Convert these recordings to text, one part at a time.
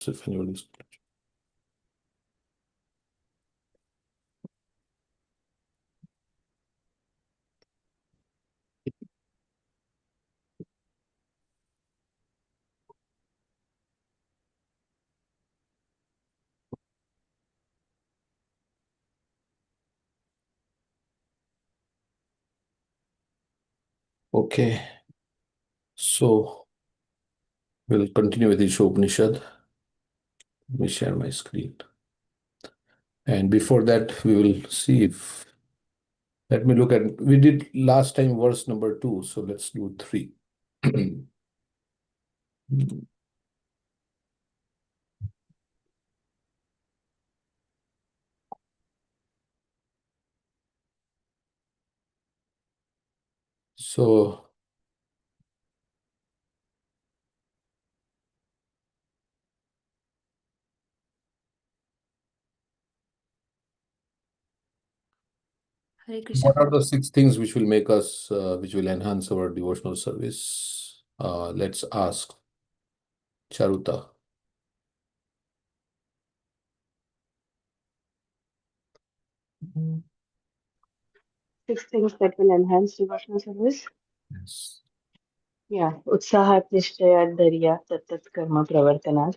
if anyone is. Okay, so we'll continue with the Isopanishad. Let me share my screen. And before that, we will see if, let me look at, we did last time verse number 2, so let's do 3. So, Hare Krishna. what are the 6 things which will make us, which will enhance our devotional service? Let's ask Charuta. Six things that will enhance devotional service. Yes. Yeah. Utsahat nishchayat dharya tattat karma pravartanat.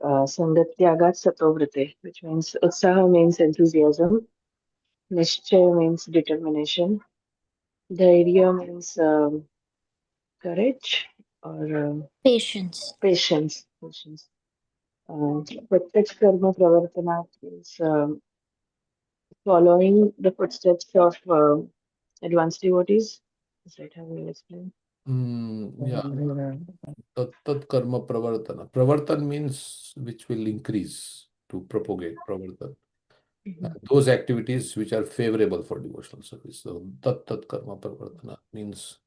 Sangatyagat satovrite, which means utsaha means enthusiasm. Nishchaya means determination. Dharya means courage or Patience. patience. Patience. Tattat karma pravartanat means following the footsteps of advanced devotees. Is that how we explain? Yeah. Tat karma pravartana. Pravartan means which will increase, to propagate, pravartan. Those activities which are favorable for devotional service. So tat karma pravartana means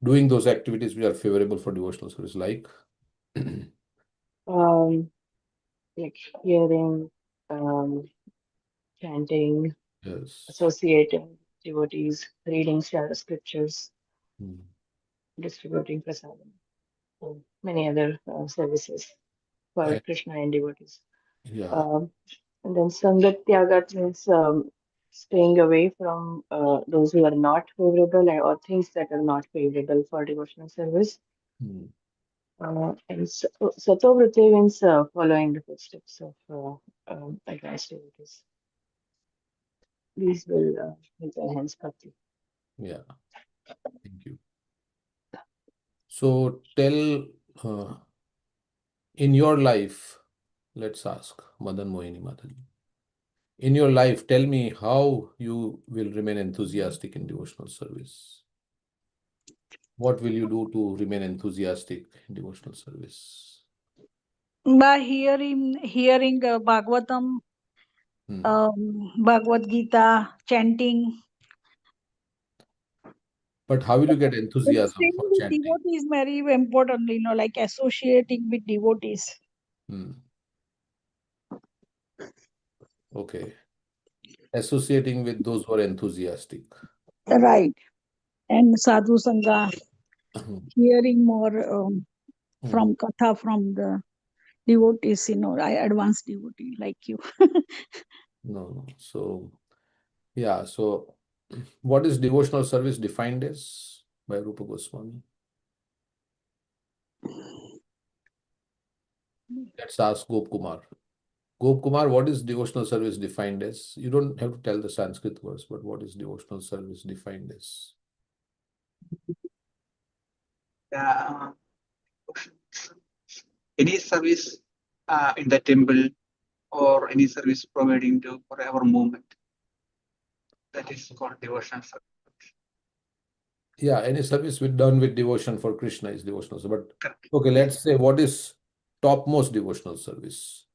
doing those activities which are favorable for devotional service, like Like hearing, chanting, yes. associating devotees, reading scriptures, Hmm. distributing prasadam, and many other services for And, Krishna and devotees. yeah. Um, and then Sangat Tyagat means staying away from those who are not favorable or things that are not favorable for devotional service. Hmm. And Satovrite means following the footsteps of advanced devotees. These will help enhance bhakti. Yeah. Thank you. So tell in your life, let's ask Madan Mohini Mataji. In your life, tell me how you will remain enthusiastic in devotional service. What will you do to remain enthusiastic in devotional service? By hearing Bhagavatam, Bhagavad Gita, chanting. But how will you get enthusiasm Staying for with chanting? devotees is very important, like associating with devotees. Okay. Associating with those who are enthusiastic. Right. And sadhu sangha, hearing more from katha from the devotees, advanced devotee like you. No. So, yeah. So, what is devotional service defined as by Rupa Goswami? Let's ask Gop Kumar. Gop Kumar, what is devotional service defined as? You don't have to tell the Sanskrit words, but what is devotional service defined as? Any service in the temple or any service providing to for our movement. That is called devotional service. Yeah, any service done with devotion for Krishna is devotional service. But okay, let's say what is topmost devotional service?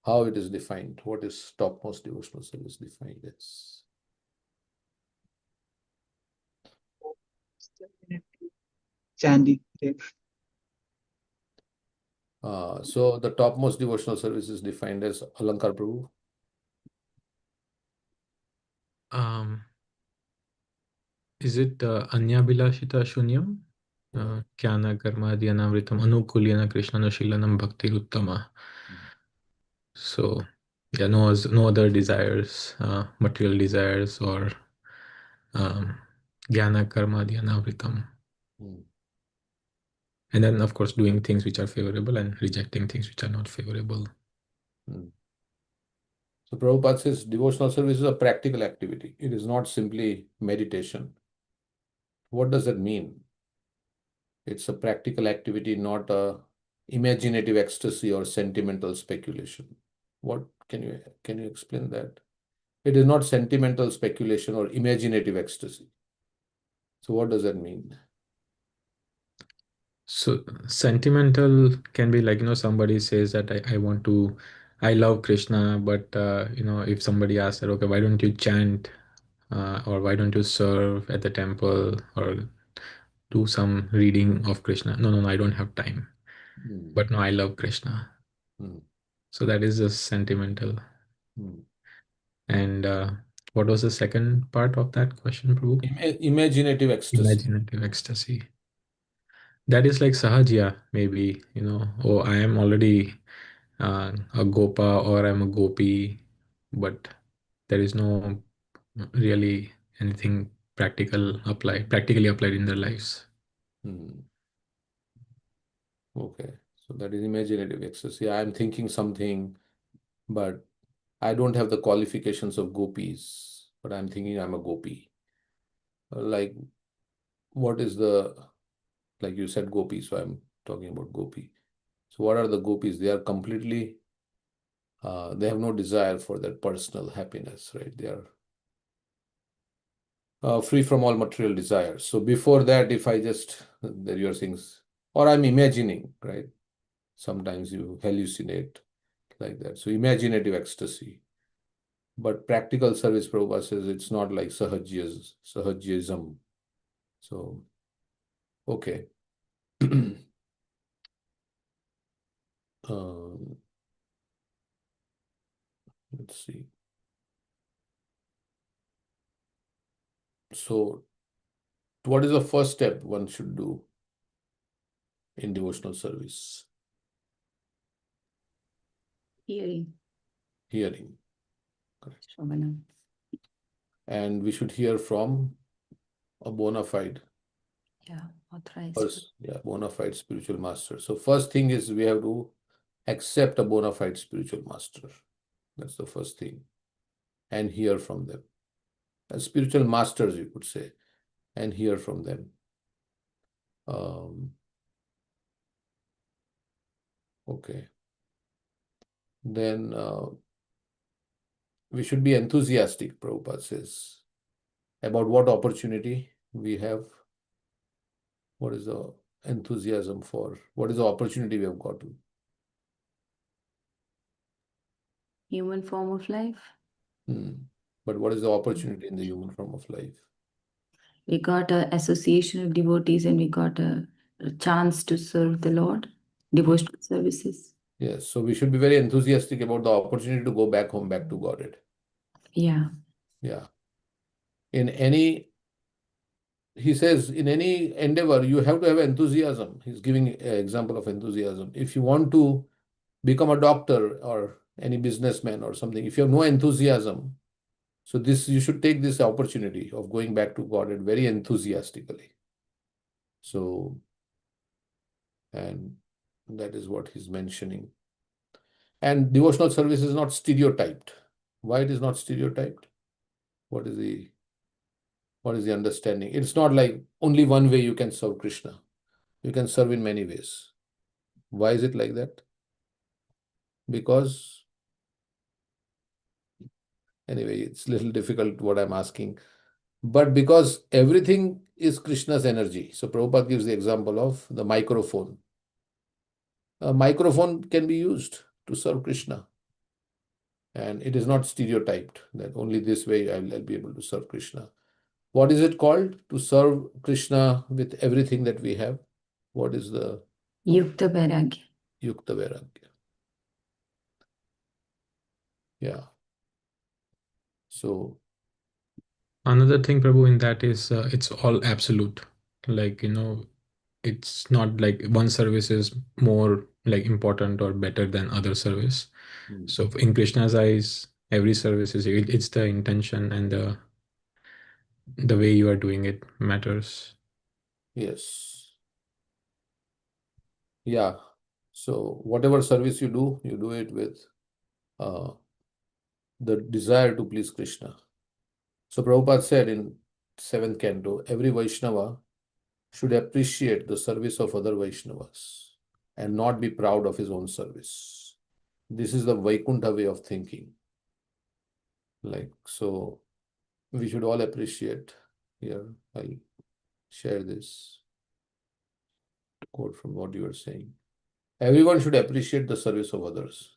How it is defined? What is topmost devotional service defined as? Chanting. So the topmost devotional service is defined as Alankar Prabhu. Is it Anya Bilashita Shunyam? Kyana Karma Dhyanamritam Anukulyana Krishna Nushilanam Bhakti Uttama. So yeah, no other desires, material desires or um, jnana karma dhyanavritam. Hmm. And then of course doing things which are favorable and rejecting things which are not favorable. Hmm. So Prabhupada says devotional service is a practical activity. It is not simply meditation. What does that mean? It's a practical activity, not a imaginative ecstasy or sentimental speculation. What can you explain that? It is not sentimental speculation or imaginative ecstasy. So what does that mean? So sentimental can be like, somebody says that I love Krishna, but if somebody asks that, okay, why don't you chant or why don't you serve at the temple or do some reading of Krishna? No, no, no, I don't have time. Hmm. But no, I love Krishna. Hmm. So that is just sentimental. Hmm. And what was the second part of that question, Prabhu? Imaginative ecstasy. Imaginative ecstasy. That is like sahajya, maybe, oh, I am already a gopa or I'm a gopi, but there is no really anything practically applied in their lives. Hmm. Okay. So that is imaginative ecstasy. I am thinking something, but I don't have the qualifications of gopis, but I'm thinking I'm a gopi. Like, what is like you said, gopi, so I'm talking about gopi. So, what are the gopis? They are completely, they have no desire for their personal happiness, right? They are free from all material desires. So, before that, if I just, there are things, or I'm imagining, right? Sometimes you hallucinate like that. So, imaginative ecstasy. But practical service, Prabhupada says it's not like sahajism. So, okay. Um, let's see. So, what is the first step one should do in devotional service? Hearing. Hearing. Shravana. And we should hear from a bona fide Yeah, authorized. first, yeah, bona fide spiritual master. So, first thing is we have to accept a bona fide spiritual master. That's the first thing. And hear from them. As spiritual masters, you could say, and hear from them. Okay. Then we should be enthusiastic, Prabhupada says, about what opportunity we have. What is the enthusiasm for? What is the opportunity we have gotten? Human form of life. But what is the opportunity in the human form of life? We got an association of devotees and we got a chance to serve the Lord, devotional services. Yes, so we should be very enthusiastic about the opportunity to go back home, back to Godhead. Yeah. Yeah. He says, in any endeavor, you have to have enthusiasm. He's giving an example of enthusiasm. If you want to become a doctor or any businessman or something, if you have no enthusiasm, so this you should take this opportunity of going back to Godhead very enthusiastically. So, and that is what he's mentioning. And devotional service is not stereotyped. Why it is not stereotyped? What is the understanding? It's not like only one way you can serve Krishna. You can serve in many ways. Why is it like that? Because anyway, it's a little difficult what I'm asking. But because everything is Krishna's energy. So Prabhupada gives the example of the microphone. A microphone can be used to serve Krishna. And it is not stereotyped that only this way I'll be able to serve Krishna. What is it called? To serve Krishna with everything that we have. What is the Yukta Vairagya. Yukta Vairagya? Yeah. So Another thing, Prabhu, in that is it's all absolute. Like, it's not like one service is more like important or better than other service. Hmm. So in Krishna's eyes, every service is it's the intention and the way you are doing it matters. Yes. Yeah. So whatever service you do it with the desire to please Krishna. So Prabhupada said in 7th canto, every Vaishnava should appreciate the service of other Vaishnavas and not be proud of his own service. This is the Vaikuntha way of thinking. Like, so we should all appreciate. Here, I'll share this quote from what you are saying. Everyone should appreciate the service of others.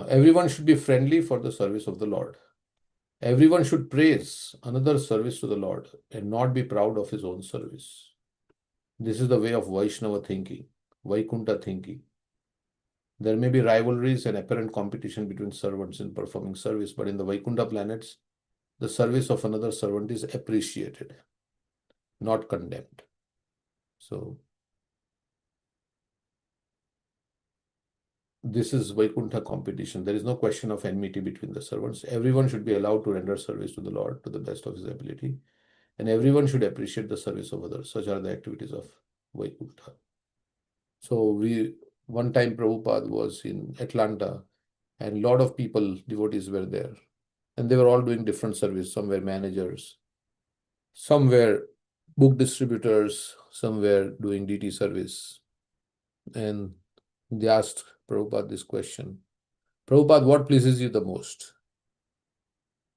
Everyone should be friendly for the service of the Lord. Everyone should praise another service to the Lord and not be proud of his own service. This is the way of Vaishnava thinking, Vaikuntha thinking. There may be rivalries and apparent competition between servants in performing service, but in the Vaikuntha planets, the service of another servant is appreciated, not condemned. So, this is Vaikuntha competition. There is no question of enmity between the servants. Everyone should be allowed to render service to the Lord to the best of his ability, and everyone should appreciate the service of others. Such are the activities of Vaikuntha. So, one time Prabhupada was in Atlanta, and a lot of people, devotees were there, and they were all doing different service. Some were managers, some were book distributors, some were doing DT service. And they asked Prabhupada this question, Prabhupada, what pleases you the most?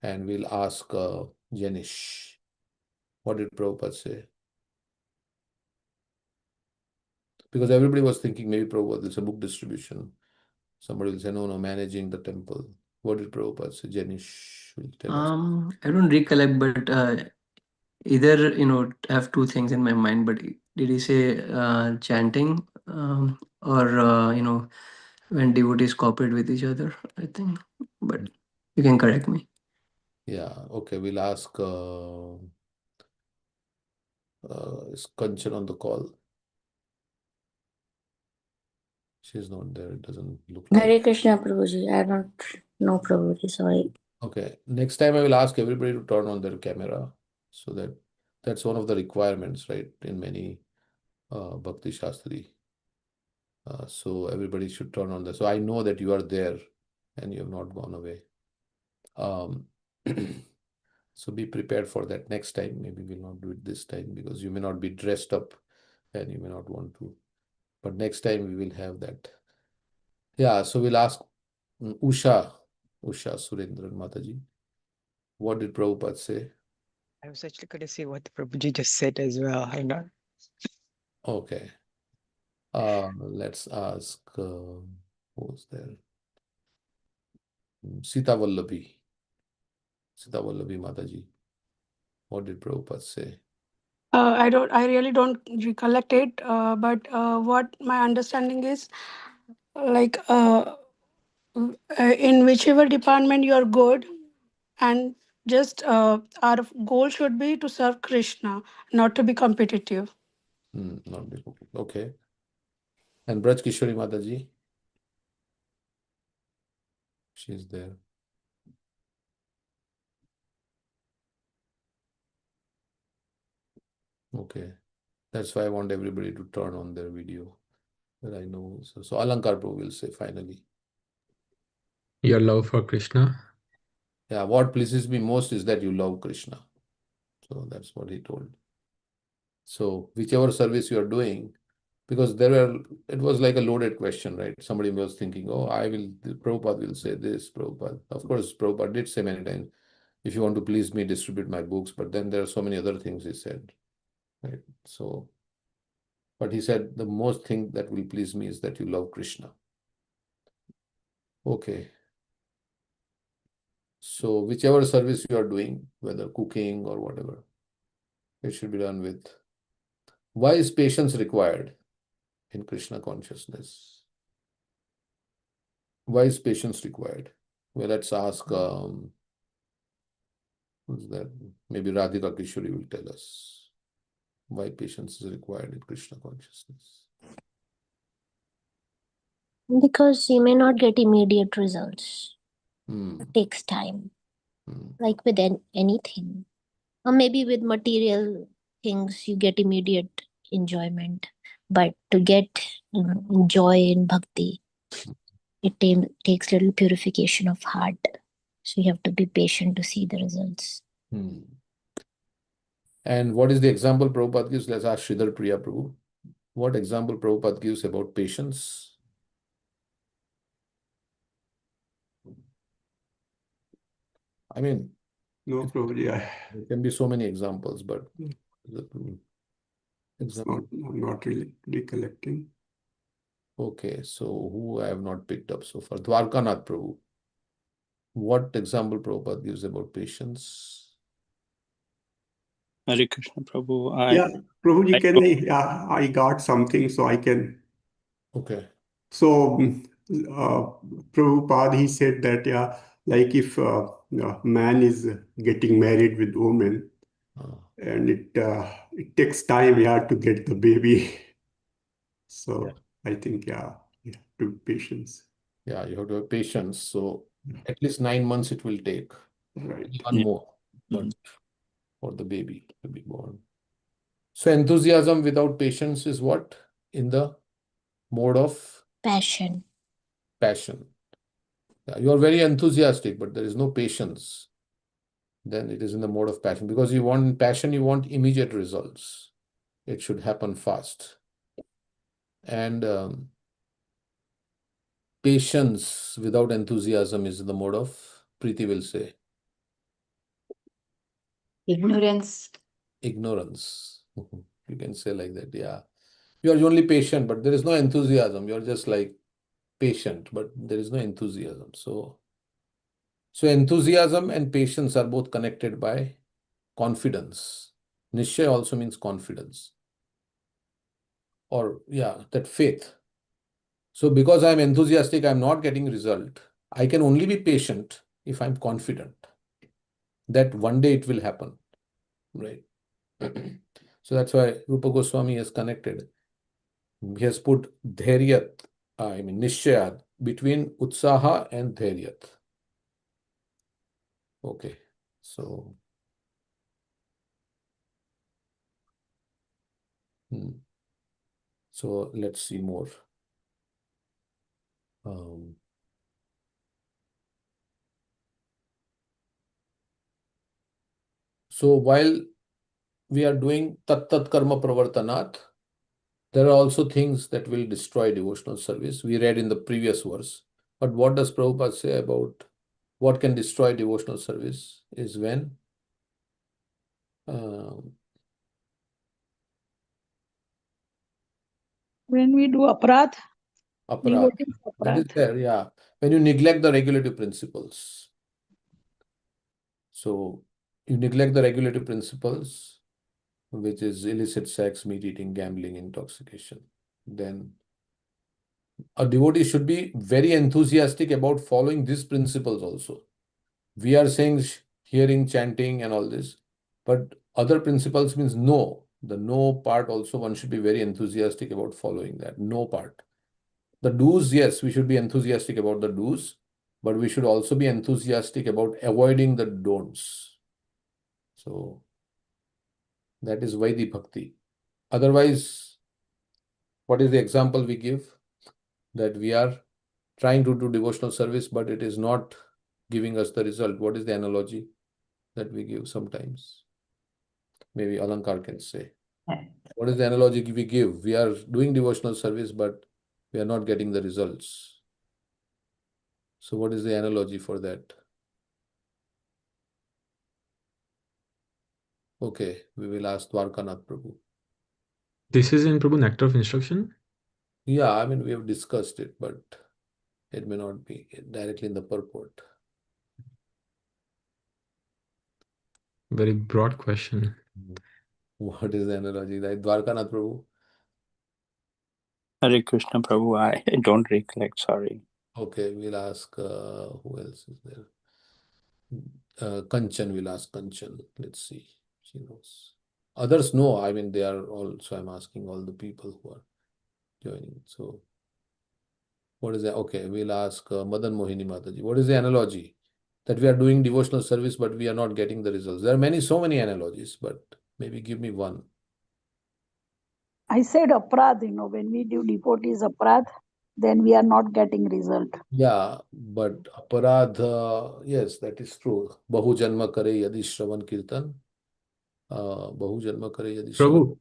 And we'll ask Janish. What did Prabhupada say? Because everybody was thinking maybe Prabhupada, it's a book distribution. Somebody will say, no, managing the temple. What did Prabhupada say? Janish will tell us. I don't recollect, but either have two things in my mind. But did he say chanting or when devotees cooperate with each other? I think, but you can correct me. Yeah, okay, we'll ask is Kanchan on the call? She's not there. It doesn't look like. Hare Krishna, Prabhuji. I don't know, Prabhuji. Sorry. Okay. Next time I will ask everybody to turn on their camera, so that's one of the requirements, right? In many Bhakti Shastri. So everybody should turn on that. So I know that you are there and you have not gone away. So be prepared for that next time. Maybe we'll not do it this time because you may not be dressed up and you may not want to. But next time we will have that. Yeah, so we'll ask Usha Surendran Mataji. What did Prabhupada say? I was actually going to say what Prabhuji just said as well. I'm not. Okay. Let's ask who's there? Sita Vallabi Mataji. What did Prabhupada say? I really don't recollect it, but what my understanding is, like, in whichever department you are good, and just our goal should be to serve Krishna, not to be competitive. Not big. Okay. And Braj Kishori Mataji? She's there. Okay. That's why I want everybody to turn on their video. But I know. So Alankar Prabhu will say finally. Your love for Krishna. Yeah, what pleases me most is that you love Krishna. So that's what he told. So whichever service you are doing, because it was like a loaded question, right? Somebody was thinking, oh, Prabhupada will say this, Prabhupada. Of course, Prabhupada did say many times, if you want to please me, distribute my books. But then there are so many other things he said, right? So, but he said, the most thing that will please me is that you love Krishna. Okay. So whichever service you are doing, whether cooking or whatever, it should be done with. Why is patience required in Krishna consciousness? Why is patience required? Well, let's ask, who's that? Maybe Radhika Kishori will tell us. Why patience is required in Krishna consciousness? Because you may not get immediate results. Hmm. It takes time, Hmm. like with anything. Or maybe with material things, you get immediate enjoyment. But to get joy in bhakti, it takes little purification of heart. So you have to be patient to see the results. Hmm. And what is the example Prabhupada gives? Let's ask Sridhar Priya Prabhu. What example Prabhupada gives about patience? I mean, No, Prabhuji, there can be so many examples, but it's I'm not really recollecting. Okay, so who I have not picked up so far? Dwarkanath Prabhu. What example Prabhupada gives about patience? Hare Krishna Prabhu. Yeah, Prabhuji, I can don't- I? Yeah, I got something, so I can. Okay. So, Prabhupada, he said that, yeah, like if a man is getting married with woman, and it takes time, yeah, to get the baby. So I think, yeah, to patience. Yeah, you have to have patience. So at least 9 months it will take. Right. One more, but for the baby to be born. So enthusiasm without patience is what? In the mode of Passion. passion. Yeah, you are very enthusiastic, but there is no patience. Then it is in the mode of passion. Because you want passion, you want immediate results. It should happen fast. And patience without enthusiasm is the mode of, Preeti will say, Ignorance. ignorance. You can say like that, yeah. You are only patient, but there is no enthusiasm. You are just like patient, but there is no enthusiasm. So enthusiasm and patience are both connected by confidence. Nishya also means confidence. Or, yeah, that faith. So because I'm enthusiastic, I'm not getting result. I can only be patient if I'm confident that one day it will happen. Right. So that's why Rupa Goswami has connected. He has put dhairyat, nishchayat, between utsaha and dhairyat. Okay. So, so let's see more. So while we are doing tat karma pravartanat, there are also things that will destroy devotional service. We read in the previous verse. But what does Prabhupada say about what can destroy devotional service is when we do aparadh, aparadh. devotees That is aparadh. there, yeah. When you neglect the regulative principles. So you neglect the regulative principles, which is illicit sex, meat eating, gambling, intoxication. Then a devotee should be very enthusiastic about following these principles also. We are saying hearing, chanting, and all this, but other principles means no. The no part also, one should be very enthusiastic about following that. No part. The do's, yes, we should be enthusiastic about the do's, but we should also be enthusiastic about avoiding the don'ts. So that is Vaidhi Bhakti. Otherwise, what is the example we give? That we are trying to do devotional service, but it is not giving us the result. What is the analogy that we give sometimes? Maybe Alankar can say. What is the analogy we give? We are doing devotional service, but we are not getting the results. So what is the analogy for that? Okay, we will ask Dwarkanath Prabhu. This is in Prabhu Nectar of Instruction? Yeah, I mean, we have discussed it, but it may not be directly in the purport. Very broad question. What is the analogy? Dwarkanath Prabhu? Hare Krishna Prabhu. I don't recollect. Sorry. Okay, we'll ask who else is there? Kanchan, we'll ask Kanchan. Let's see. She knows. Others know. I mean, they are also, I'm asking all the people who are joining. So, what is that? Okay, we'll ask Madan Mohini Mataji. What is the analogy? That we are doing devotional service, but we are not getting the results. There are so many analogies, but maybe give me one. I said aprad, when we do devotees aprad, then we are not getting result. Yeah, but aparadha, yes, that is true. Bahu janma kare yadi shravan kirtan. Bahu janma kare yadi shravan.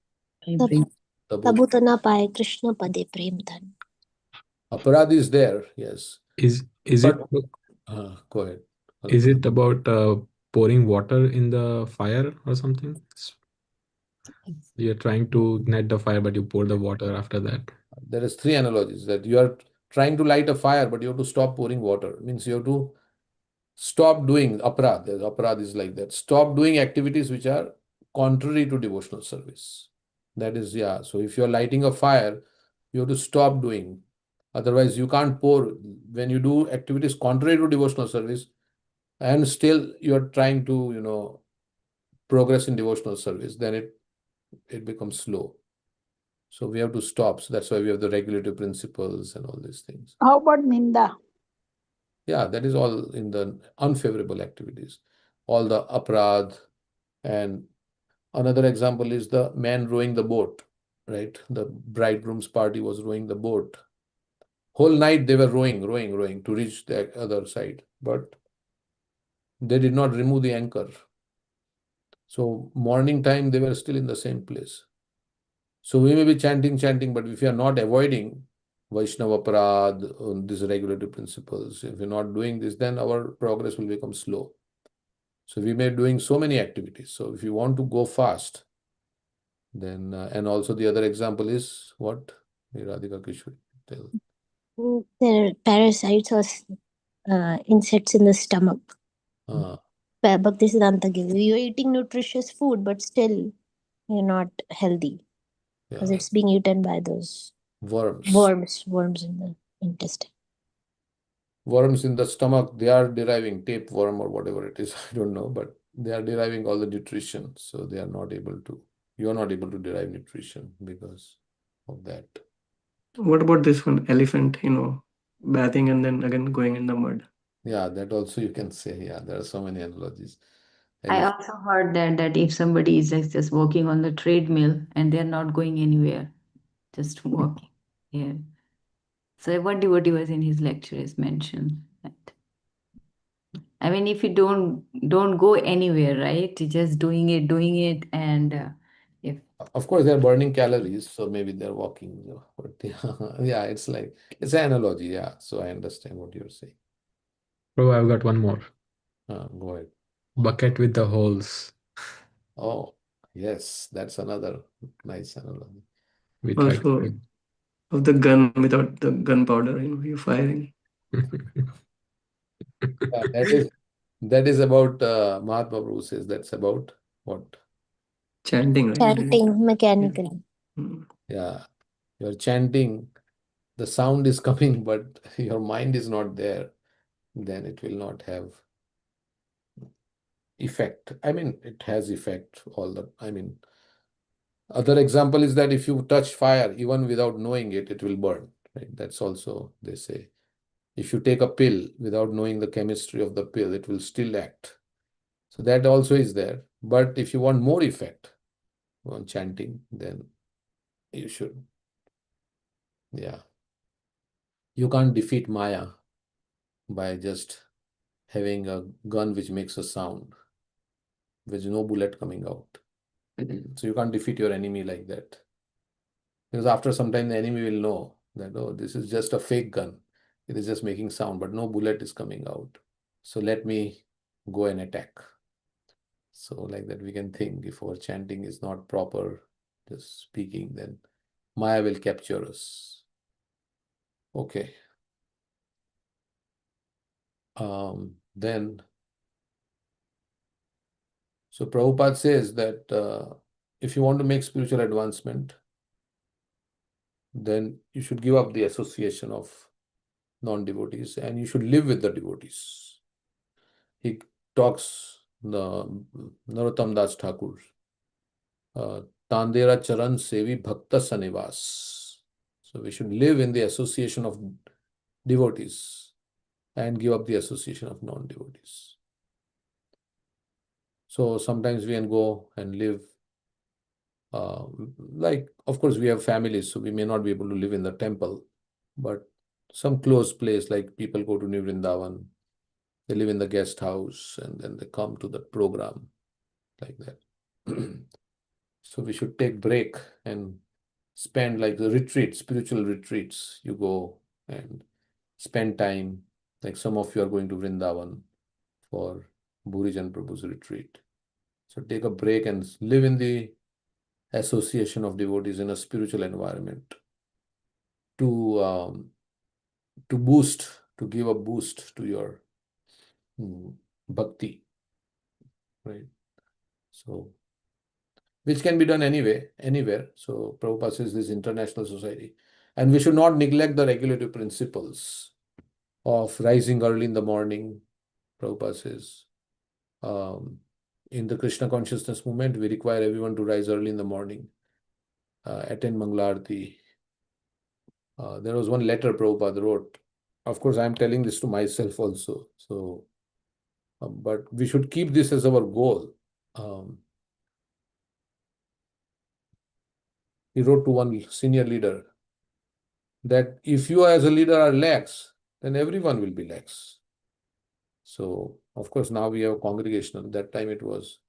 Prabhu, तबु तो ना पाए कृष्ण पदे प्रेम धन. Aparadha is there, yes. is But it go ahead. is it about pouring water in the fire or something? You're trying to ignite the fire, but you pour the water after that. There is 3 analogies that you are trying to light a fire, but you have to stop pouring water. It means you have to stop doing aparadh. Aparadh is like that. Stop doing activities which are contrary to devotional service. That is, yeah. So if you're lighting a fire, you have to stop doing. Otherwise, you can't pour. When you do activities contrary to devotional service, and still you're trying to, progress in devotional service, then it becomes slow. So we have to stop. So that's why we have the regulative principles and all these things. How about ninda? Yeah, that is all in the unfavorable activities. All the aparadh. And another example is the man rowing the boat, right? The bridegroom's party was rowing the boat. Whole night they were rowing to reach the other side, but they did not remove the anchor. So morning time, they were still in the same place. So we may be chanting, but if you are not avoiding Vaishnava Aparadh, these regulative principles, if you're not doing this, then our progress will become slow. So we may be doing so many activities. So if you want to go fast, then, and also the other example is what? Radhika Kishore, tell. There are parasites or insects in the stomach. Bhaktisiddhanta gives you. You're eating nutritious food, but still you're not healthy because it's being eaten by those worms in the intestine. Worms in the stomach, they are deriving tapeworm or whatever it is, I don't know, but they are deriving all the nutrition. So they are not able to, you are not able to derive nutrition because of that. What about this one? Elephant, bathing and then again going in the mud. Yeah, that also you can say. Yeah, there are so many analogies. I also heard that if somebody is just walking on the treadmill and they're not going anywhere, just walking. Yeah. So one devotee was in his lecture has mentioned that. I mean, if you don't go anywhere, right? You're just doing it, and if of course they're burning calories, so maybe they're walking. But yeah, it's like it's an analogy. Yeah, so I understand what you're saying. Oh, I've got one more. Go ahead. Bucket with the holes. Oh, yes, that's another nice analogy. We tried Also, to of the gun without the gunpowder, you're firing. Yeah, that is about Mahatma Prabhu says that's about what? Chanting, right? Chanting mechanically. Yeah, you're chanting, the sound is coming, but your mind is not there, then it will not have effect. I mean, it has effect other example is that if you touch fire, even without knowing it, it will burn, right? That's also, they say. If you take a pill without knowing the chemistry of the pill, it will still act. So that also is there. But if you want more effect on chanting, then you should. Yeah. You can't defeat Maya by just having a gun which makes a sound, with no bullet coming out. So you can't defeat your enemy like that. Because after some time, the enemy will know that, oh, this is just a fake gun. It is just making sound, but no bullet is coming out. So let me go and attack. So like that, we can think if our chanting is not proper, just speaking, then Maya will capture us. Okay. Then, so Prabhupada says that if you want to make spiritual advancement, then you should give up the association of non-devotees and you should live with the devotees. He talks, the Narottam Das Thakur Tandera Charan Sevi Bhakta Sanivas. So we should live in the association of devotees and give up the association of non-devotees. So sometimes we can go and live, like, of course, we have families, so we may not be able to live in the temple, but some close place, like people go to New Vrindavan, they live in the guest house, and then they come to the program, like that. So we should take break and spend, like the retreat, spiritual retreats. You go and spend time, like some of you are going to Vrindavan for Bhurijan Prabhu's retreat. So take a break and live in the association of devotees in a spiritual environment to boost, to give a boost to your bhakti, right? So, which can be done anyway, anywhere. So Prabhupada says this international society. And we should not neglect the regulative principles of rising early in the morning. Prabhupada says, in the Krishna consciousness movement, we require everyone to rise early in the morning, attend Manglarti. There was one letter Prabhupada wrote. Of course, I'm telling this to myself also. So, but we should keep this as our goal. He wrote to one senior leader that if you as a leader are lax, then everyone will be lax. So, of course, now we have congregational. That time it was,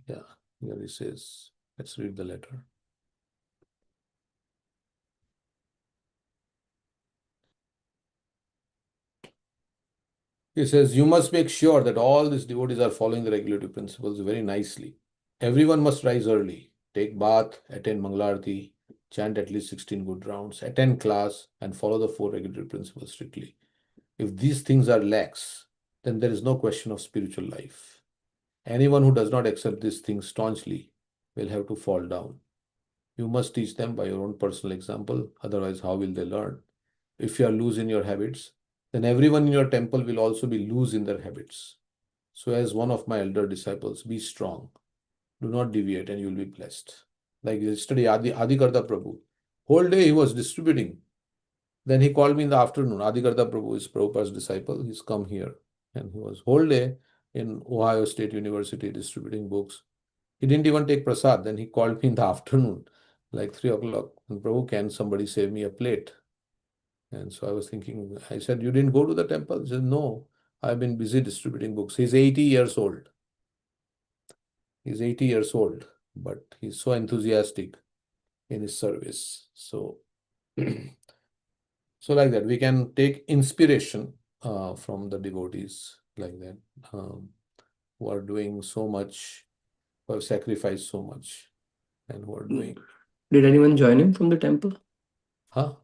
yeah, here he says, let's read the letter. He says, you must make sure that all these devotees are following the regulative principles very nicely. Everyone must rise early, take bath, attend Manglarti, chant at least 16 good rounds, attend class, and follow the 4 regulative principles strictly. If these things are lax, then there is no question of spiritual life. Anyone who does not accept these things staunchly will have to fall down. You must teach them by your own personal example, otherwise, how will they learn? If you are loose in your habits, then everyone in your temple will also be loose in their habits. So, as one of my elder disciples, be strong. Do not deviate, and you will be blessed. Like yesterday, Adikarta Prabhu, whole day he was distributing. Then he called me in the afternoon. Adikarta Prabhu is Prabhupada's disciple. He's come here, and he was whole day in Ohio State University distributing books. He didn't even take prasad. Then he called me in the afternoon, like 3 o'clock. And Prabhu, can somebody save me a plate? And so I was thinking, I said, you didn't go to the temple? He said, no, I've been busy distributing books. He's 80 years old. He's 80 years old, but he's so enthusiastic in his service. So, so like that, we can take inspiration from the devotees like that, who are doing so much, who have sacrificed so much, and who are doing. Did anyone join him from the temple? Huh?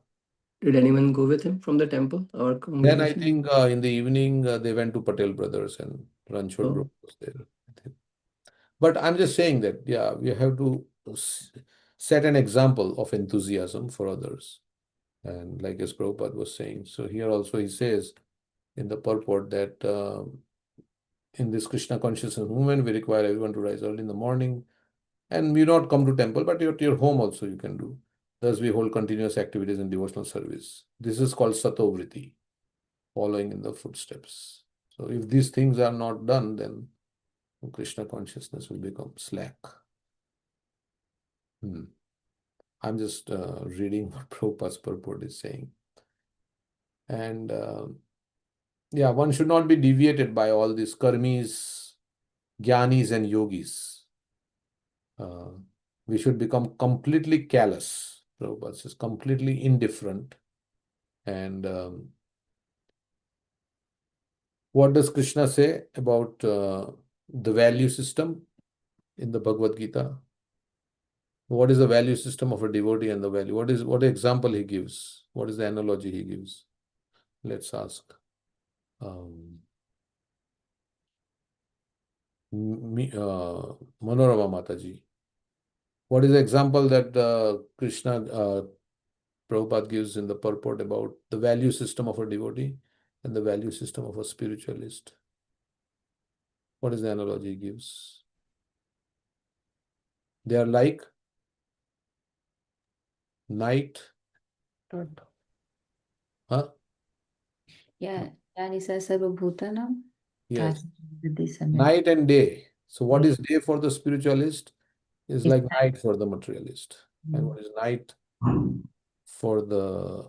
Did anyone go with him from the temple or Then I congregation? think in the evening they went to Patel Brothers and Ranchod Oh. Bro was there, I think. But I'm just saying that, yeah, we have to set an example of enthusiasm for others. And like as Prabhupada was saying, so here also he says in the purport that in this Krishna consciousness movement, we require everyone to rise early in the morning. And you not come to temple, but at your home also you can do. Thus we hold continuous activities in devotional service. This is called Satovriti, following in the footsteps. So if these things are not done, then Krishna consciousness will become slack. I'm just reading what Prabhupada's purport is saying. And yeah, one should not be deviated by all these karmis, jnanis, and yogis. We should become completely callous. Prabhupada says completely indifferent. And what does Krishna say about the value system in the Bhagavad Gita? What is the value system of a devotee and the value? What example he gives? What is the analogy he gives? Let's ask. Manorama Mataji. What is the example that Krishna Prabhupada gives in the purport about the value system of a devotee and the value system of a spiritualist? What is the analogy he gives? They are like night. Huh? Yeah, Yani Sarva Bhutanam. Yes. Night Night and day. So what is day for the spiritualist is Is like night for the materialist. And what is night for the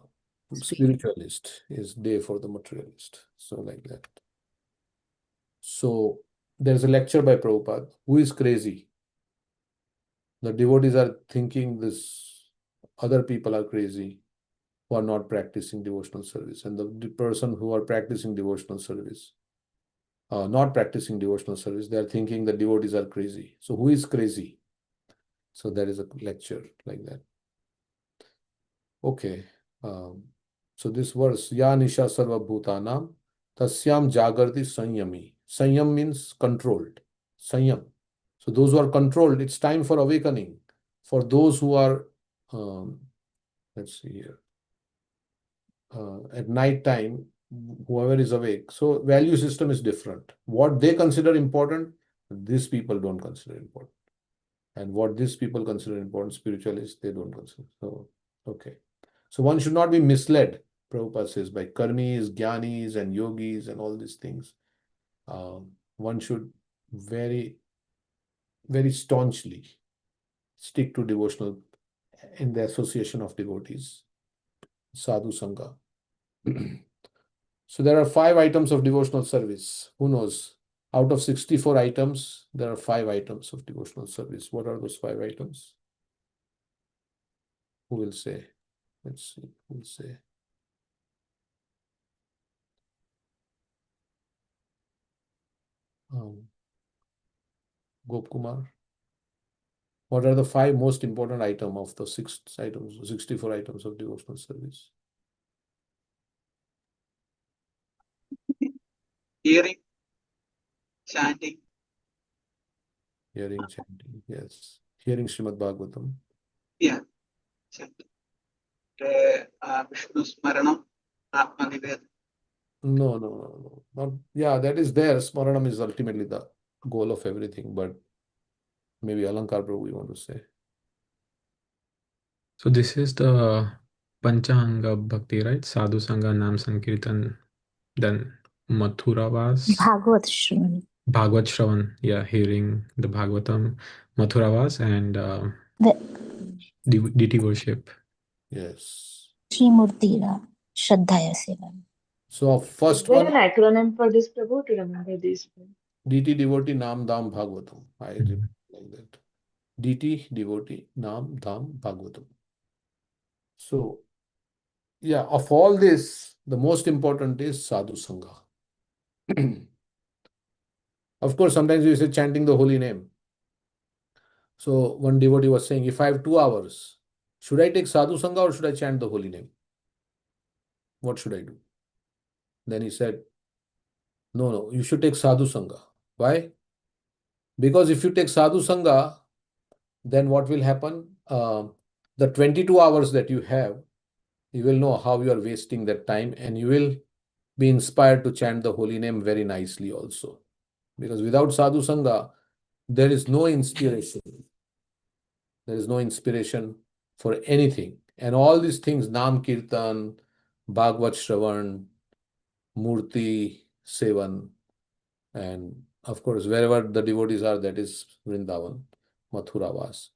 spiritualist is day for the materialist. So like that. So there's a lecture by Prabhupada. Who is crazy? The devotees are thinking this other people are crazy who are not practicing devotional service. And the person who are practicing devotional service, not practicing devotional service, they are thinking the devotees are crazy. So who is crazy? So there is a lecture like that. Okay. So this verse, Ya Nisha Sarva Bhutanam, Tasyam Jagarti Sanyami. Sanyam means controlled. Sanyam. So those who are controlled, it's time for awakening. For those who are, let's see here, at night time, whoever is awake. So value system is different. What they consider important, these people don't consider important. And what these people consider important, spiritualists, they don't consider. So, okay. So one should not be misled, Prabhupada says, by karmis, jnanis, and yogis and all these things. One should very, very staunchly stick to devotional in the association of devotees, sadhu sangha. So there are 5 items of devotional service. Who knows? Out of 64 items, there are 5 items of devotional service. What are those 5 items? Who will say? Let's see. Who will say? Gop Kumar. What are the 5 most important items of the 64 items of devotional service? Hearing, chanting, Hearing, chanting, yes. Hearing Srimad Bhagavatam. yeah, chanting. Vishnu Smaranam, Atma Nivedana. No. Not, yeah, that is there. Smaranam is ultimately the goal of everything, but maybe Alankar Prabhu, you want to say. So this is the Panchanga Bhakti, right? Sadhu Sangha, Nam Sankirtan, then Mathuravas. Bhagavad Shravan. Bhagavad Shravan, yeah, hearing the Bhagavatam, Mathuravas, and The deity worship. Yes. Srimurtira Shraddhaya Seva. So Is first there one, an acronym for this, Prabhu, to remember these? DT devotee Nam Dham Bhagavatam. I remember like that. DT devotee Nam Dham Bhagavatam. So yeah, of all this, the most important is sadhu sangha. Of course, sometimes we say chanting the holy name. So one devotee was saying, if I have 2 hours, should I take sadhu sangha or should I chant the holy name? What should I do? Then he said, no, you should take sadhu sangha. Why? Because if you take sadhu sangha, then what will happen? The 22 hours that you have, you will know how you are wasting that time and you will be inspired to chant the holy name very nicely also. Because without sadhu sangha, there is no inspiration. There is no inspiration for anything. And all these things, Nam Kirtan, Bhagavad Shravan, Murti Sevan, and of course, wherever the devotees are, that is Vrindavan, Mathuravas.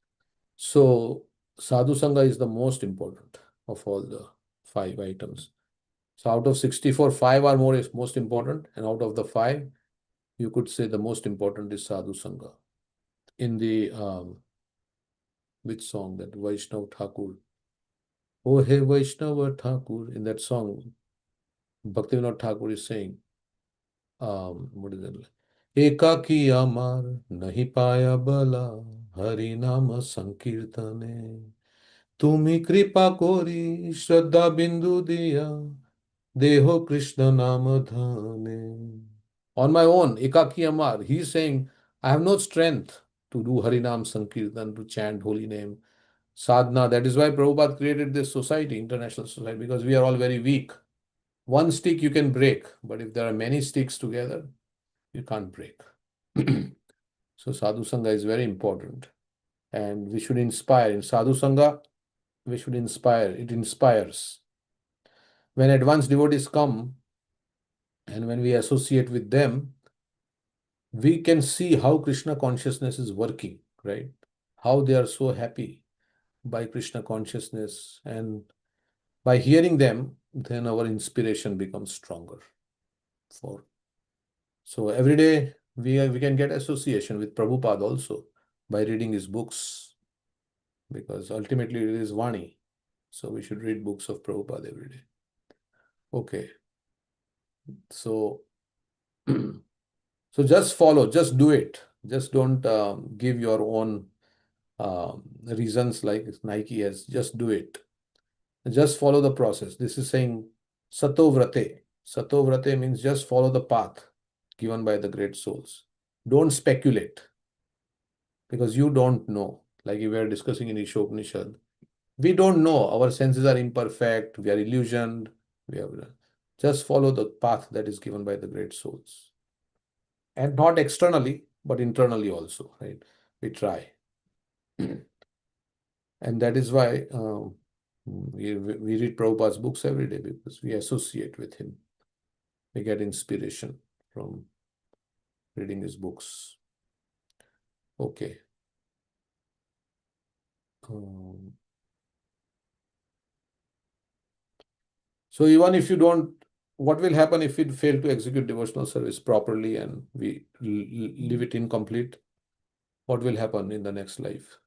So, Sadhu Sangha is the most important of all the 5 items. So, out of 64, 5 are most important, and out of the 5, you could say the most important is Sadhu Sangha. In the which song, that Vaishnav Thakur, Oh Hey Vaishnava Thakur, in that song, Bhaktivinoda Thakur is saying, what is it? एकाकी अमर नहीं पाया बला हरि नाम संकीर्तने तुम्ही कृपा कोरी श्रद्धा बिंदु दिया देहो कृष्ण नाम धाने. On my own, ekaki amar, he is saying, I have no strength to do Harinam Sankirtan, to chant holy name, sadhana. That is why Prabhupada created this society, international society, because we are all very weak. One stick you can break, but if there are many sticks together, you can't break. So sadhu sangha is very important, and we should inspire. In sadhu sangha, we should inspire. It inspires. When advanced devotees come and when we associate with them, we can see how Krishna consciousness is working, right? How they are so happy by Krishna consciousness, and by hearing them, then our inspiration becomes stronger. So every day we can get association with Prabhupada also by reading his books, because ultimately it is Vani. So we should read books of Prabhupada every day. Okay. So, so just follow, just do it. Just don't give your own reasons like Nike has. Just do it. Just follow the process. This is saying Sato Vrate. Sato Vrate means just follow the path given by the great souls. Don't speculate, because you don't know. Like we were discussing in Isopanishad, we don't know. Our senses are imperfect. We are illusioned. We have just follow the path that is given by the great souls, and not externally, but internally also. Right? We try, and that is why we read Prabhupada's books every day, because we associate with him. We get inspiration from reading his books. Okay. So even if you don't, what will happen if we fail to execute devotional service properly and we leave it incomplete? What will happen in the next life?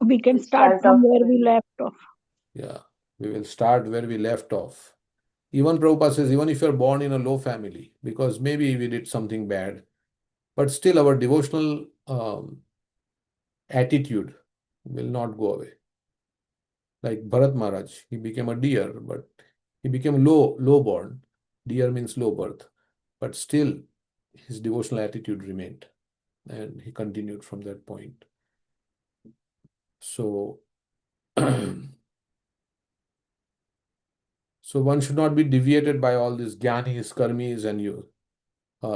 We can We start start from off where we with- left off. Yeah, we will start where we left off. Even Prabhupada says, even if you're born in a low family, because maybe we did something bad, but still our devotional attitude will not go away. Like Bharat Maharaj, he became a deer, but he became low born. Deer means low birth, but still his devotional attitude remained, and he continued from that point. So, so one should not be deviated by all these jnanis, karmis, and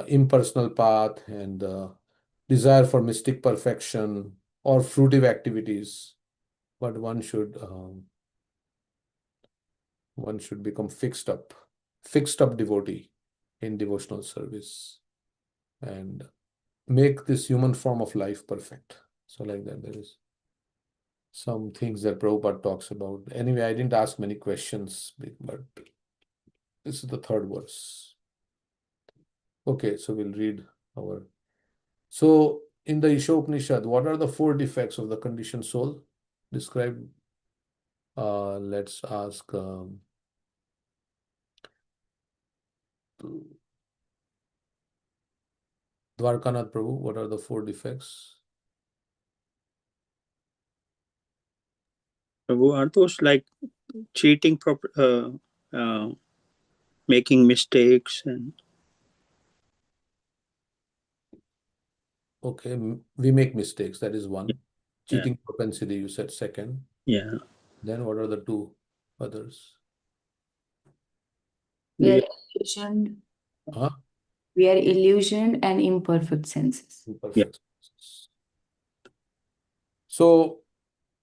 impersonal path and desire for mystic perfection or fruitive activities, but one should become fixed up devotee in devotional service and make this human form of life perfect. So like that, there is some things that Prabhupada talks about. Anyway, I didn't ask many questions, but this is the third verse. Okay, so we'll read our. So in the Isopanishad, what are the 4 defects of the conditioned soul? Describe. Let's ask Dwarkanath Prabhu, what are the 4 defects? Prabhu, are those like cheating, making mistakes, and Okay, we make mistakes. That is one. Yeah. Cheating propensity, you said second. Yeah. Then what are the 2 others? We are The illusioned. Huh? We are illusioned and imperfect senses. Imperfect senses. So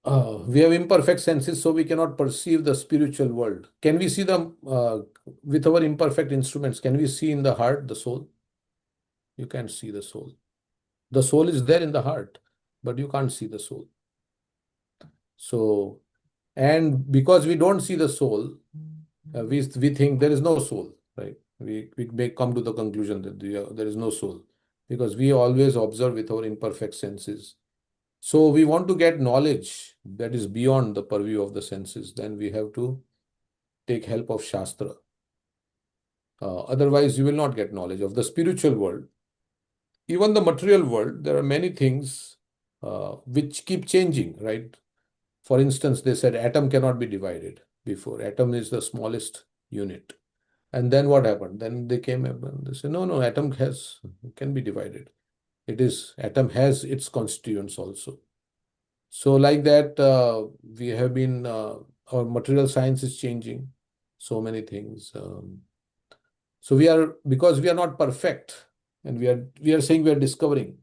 we have imperfect senses, so we cannot perceive the spiritual world. Can we see them with our imperfect instruments? Can we see in the heart, the soul? You can't see the soul. The soul is there in the heart, but you can't see the soul. So, and because we don't see the soul, we think there is no soul, right? We may come to the conclusion that there is no soul, because we always observe with our imperfect senses. So we want to get knowledge that is beyond the purview of the senses. Then we have to take help of Shastra. Otherwise, you will not get knowledge of the spiritual world. Even the material world, there are many things which keep changing, right? For instance, they said atom cannot be divided before. Atom is the smallest unit. And then what happened? Then they came up and they said, no, atom can be divided. Atom has its constituents also. So like that, we have been, our material science is changing so many things. So because we are not perfect, and we are saying we are discovering,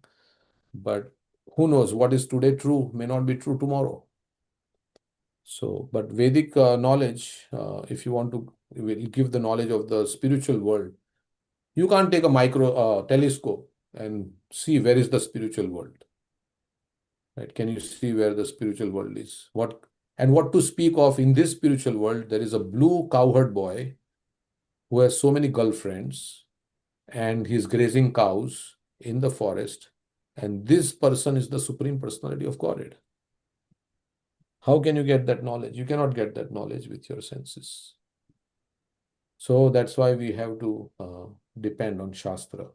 but who knows what is today true may not be true tomorrow. So, but Vedic knowledge, if you want to will give the knowledge of the spiritual world, you can't take a micro telescope and see where is the spiritual world. Right? Can you see where the spiritual world is? What to speak of in this spiritual world? There is a blue cowherd boy who has so many girlfriends, and he's grazing cows in the forest, and this person is the Supreme Personality of Godhead. How can you get that knowledge? You cannot get that knowledge with your senses. So that's why we have to depend on Shastra.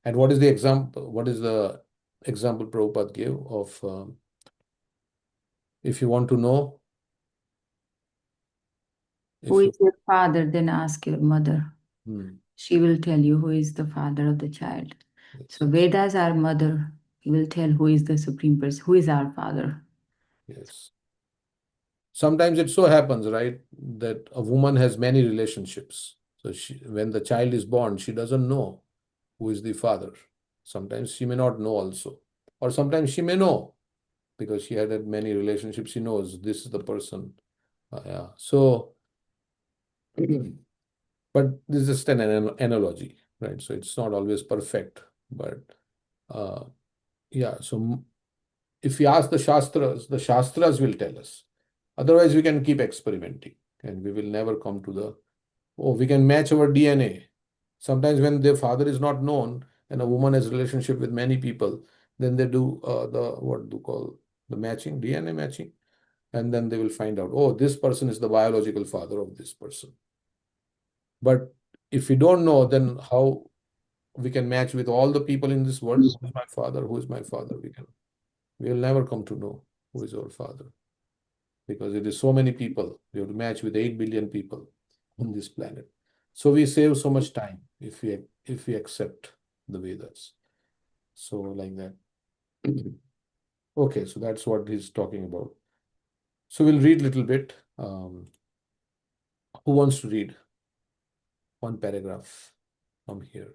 And what is the example? What is the example Prabhupada gave of if you want to know? Who is your father? Then ask your mother. She will tell you who is the father of the child. Yes. So Vedas are mother. He will tell who is the Supreme Person, who is our father. Yes. Sometimes it so happens, right, that a woman has many relationships. So when the child is born, she doesn't know who is the father. Sometimes she may not know also. Or sometimes she may know because she had many relationships. She knows this is the person. Yeah. So, but this is just an analogy, right? So it's not always perfect. But yeah, so if we ask the Shastras will tell us. Otherwise, we can keep experimenting and we will never come to the, oh, we can match our DNA. Sometimes when their father is not known and a woman has relationship with many people, then they do what do you call the matching, DNA matching. And then they will find out, oh, this person is the biological father of this person. But if we don't know, then how we can match with all the people in this world? Who is my father? Who is my father? We will never come to know who is our father. Because it is so many people. We have to match with 8 billion people on this planet. So we save so much time if we accept the Vedas. So like that. Okay, so that's what he's talking about. So we'll read a little bit. Who wants to read one paragraph from here?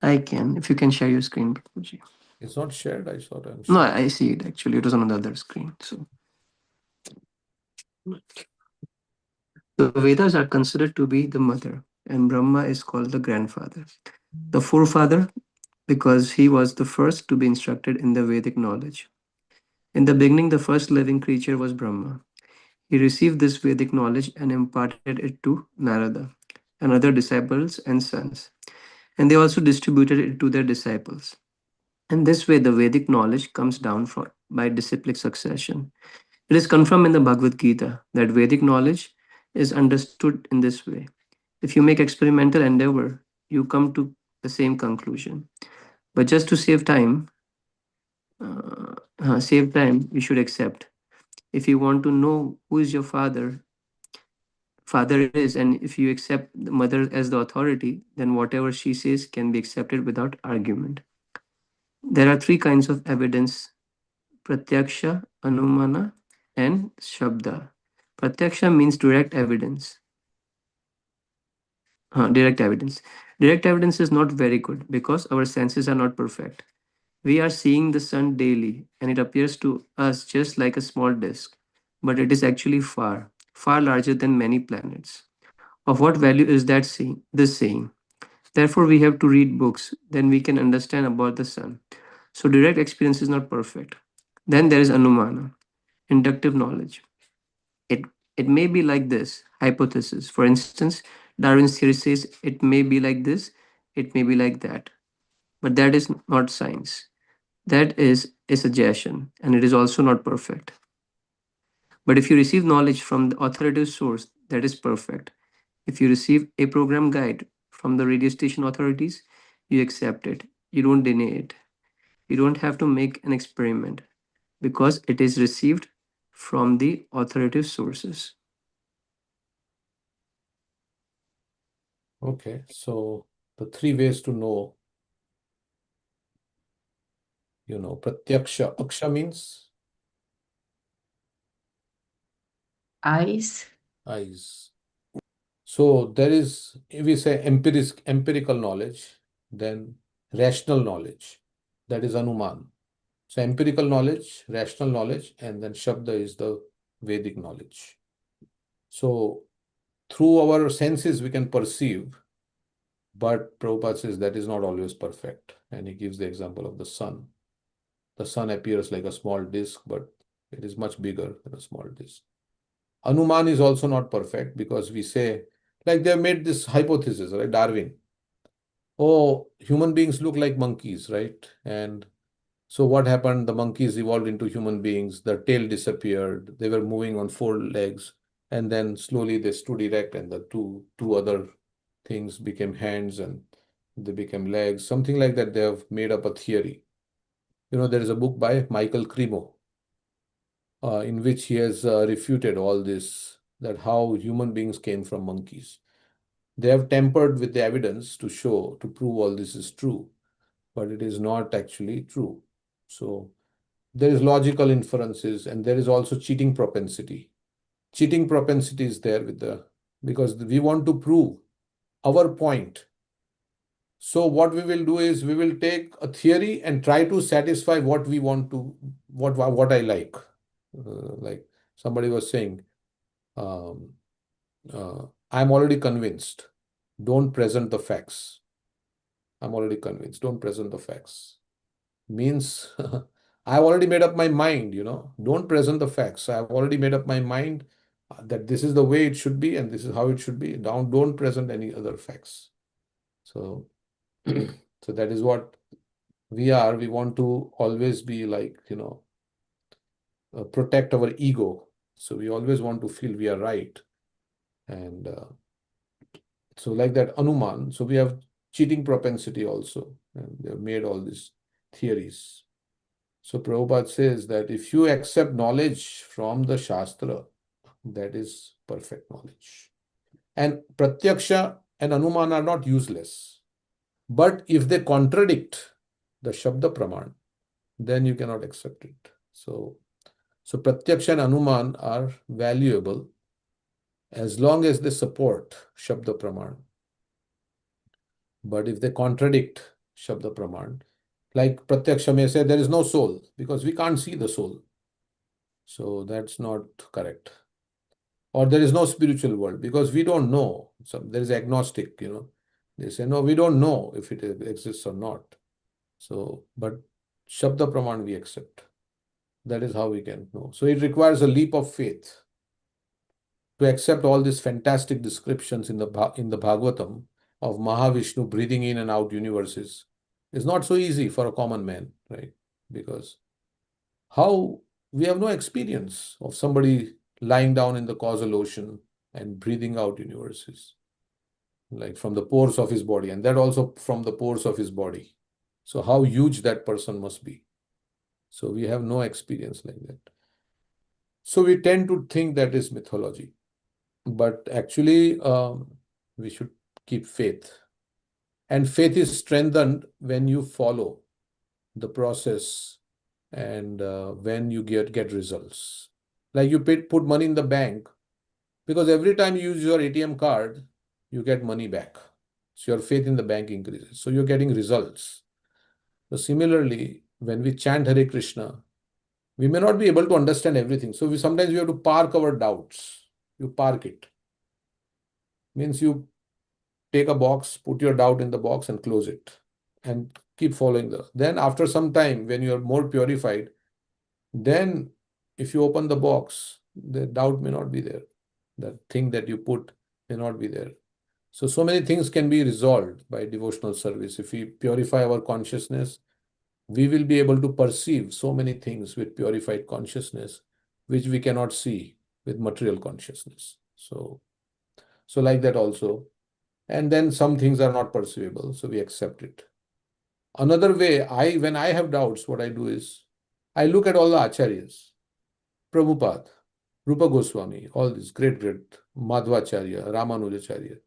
I can, if you can share your screen, Prabhuji. It's not shared. I thought I'm No, sharing. I see it actually. It was on the other screen. So the Vedas are considered to be the mother, and Brahma is called the grandfather. The forefather, because he was the first to be instructed in the Vedic knowledge. In the beginning, the first living creature was Brahma. He received this Vedic knowledge and imparted it to Narada and other disciples and sons. And they also distributed it to their disciples. In this way, the Vedic knowledge comes down by disciplic succession. It is confirmed in the Bhagavad Gita that Vedic knowledge is understood in this way. If you make experimental endeavor, you come to the same conclusion. But just to save time, you should accept. If you want to know who is your father is, and if you accept the mother as the authority, then whatever she says can be accepted without argument. There are three kinds of evidence: pratyaksha, anumana, and shabda. Pratyaksha means direct evidence. Direct evidence. Direct evidence is not very good because our senses are not perfect. We are seeing the sun daily and it appears to us just like a small disk, but it is actually far, far larger than many planets. Of what value is this saying? Therefore, we have to read books, then we can understand about the sun. So, direct experience is not perfect. Then there is Anumana, inductive knowledge. It, it may be like this, hypothesis. For instance, Darwin's theory says it may be like this, it may be like that. But that is not science. That is a suggestion, and it is also not perfect. But if you receive knowledge from the authoritative source, that is perfect. If you receive a program guide from the radio station authorities, you accept it. You don't deny it. You don't have to make an experiment because it is received from the authoritative sources. Okay, so the three ways to know, pratyaksha. Aksha means Eyes. eyes. So there is, if we say empirical knowledge, then rational knowledge, that is Anuman. So empirical knowledge, rational knowledge, and then Shabda is the Vedic knowledge. So through our senses we can perceive, but Prabhupada says that is not always perfect. And he gives the example of the sun. The sun appears like a small disk, but it is much bigger than a small disk. Anuman is also not perfect because we say, like they have made this hypothesis, right? Darwin. Oh, human beings look like monkeys, right? And so what happened? The monkeys evolved into human beings. The tail disappeared. They were moving on four legs, and then slowly they stood erect, and the two other things became hands, and they became legs. Something like that. They have made up a theory. There is a book by Michael Cremo, in which he has refuted all this, that how human beings came from monkeys. They have tampered with the evidence to prove all this is true, but it is not actually true. So there is logical inferences, and there is also cheating propensity. Cheating propensity is there because we want to prove our point. So what we will do is we will take a theory and try to satisfy what we want to, what I like. Like somebody was saying, um, I'm already convinced. Don't present the facts. I'm already convinced. Don't present the facts. Means I've already made up my mind, Don't present the facts. I've already made up my mind that this is the way it should be and this is how it should be. Don't present any other facts. So, so that is what we are. We want to always be like, protect our ego. So we always want to feel we are right. And so like that Anuman, so we have cheating propensity also. And they have made all these theories. So Prabhupada says that if you accept knowledge from the Shastra, that is perfect knowledge. And Pratyaksha and Anuman are not useless. But if they contradict the Shabda Praman, then you cannot accept it. So Pratyaksha and Anuman are valuable as long as they support Shabda Praman. But if they contradict Shabda Praman, like Pratyaksha may say there is no soul because we can't see the soul. So that's not correct. Or there is no spiritual world because we don't know. So there is agnostic, They say, no, we don't know if it exists or not. So, but Shabda Praman we accept. That is how we can know. So it requires a leap of faith to accept all these fantastic descriptions in the Bhagavatam of Mahavishnu breathing in and out universes. It's not so easy for a common man, right? Because how we have no experience of somebody lying down in the causal ocean and breathing out universes, like from the pores of his body, and that also from the pores of his body. So how huge that person must be. So we have no experience like that. So we tend to think that is mythology, but actually we should keep faith. And faith is strengthened when you follow the process and when you get results. Like you put money in the bank, because every time you use your ATM card, you get money back. So your faith in the bank increases. So you're getting results. So similarly, when we chant Hare Krishna, we may not be able to understand everything. So sometimes we have to park our doubts. You park it. Means you take a box, put your doubt in the box and close it and keep following then after some time, when you are more purified, then if you open the box, the doubt may not be there. The thing that you put may not be there. So many things can be resolved by devotional service. If we purify our consciousness, we will be able to perceive so many things with purified consciousness, which we cannot see with material consciousness. So like that also. And then some things are not perceivable, so we accept it. Another way, when I have doubts, what I do is I look at all the acharyas, Prabhupada, Rupa Goswami, all these great Madhvacharya, Ramanujacharya.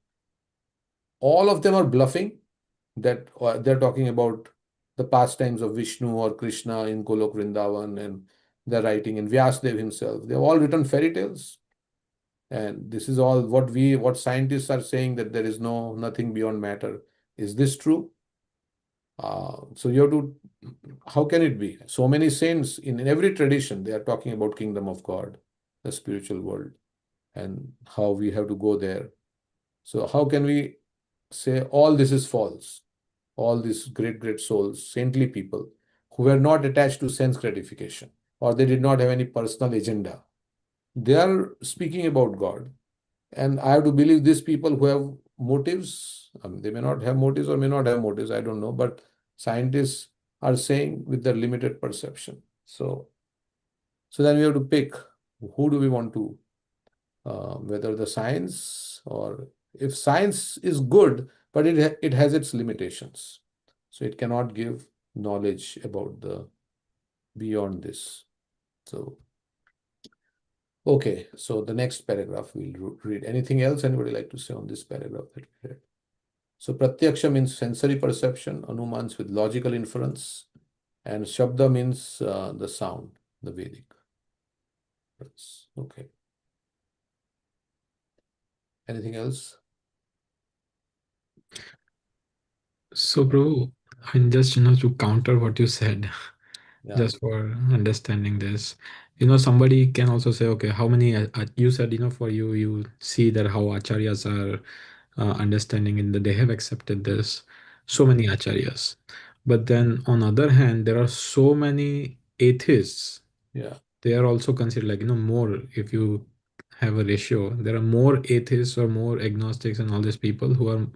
All of them are bluffing that they're talking about the pastimes of Vishnu or Krishna in Golok Vrindavan, and they're writing in Vyasdev himself. They've all written fairy tales. And this is all what scientists are saying, that there is nothing beyond matter. Is this true? So you have to, how can it be? So many saints in every tradition, they are talking about kingdom of God, the spiritual world, and how we have to go there. So how can we say all this is false? All these great souls, saintly people who were not attached to sense gratification, or they did not have any personal agenda. They are speaking about God. And I have to believe these people who have motives, they may not have motives or may not have motives, I don't know, but scientists are saying with their limited perception. So then we have to pick who do we want to, whether the science, or if science is good, but it has its limitations. So it cannot give knowledge about the beyond this. So, okay, so the next paragraph we'll read. Anything else anybody like to say on this paragraph that we read? So pratyaksha means sensory perception, anumans with logical inference, and shabda means the sound, the Vedic. Okay. Anything else? So, Prabhu, I mean, just to counter what you said, Yeah. just for understanding this, somebody can also say, okay, how many you said, for you, you see that how acharyas are understanding it, that they have accepted this, so many acharyas. But then on other hand, there are so many atheists. Yeah. They are also considered like, more, if you have a ratio, there are more atheists or more agnostics and all these people who are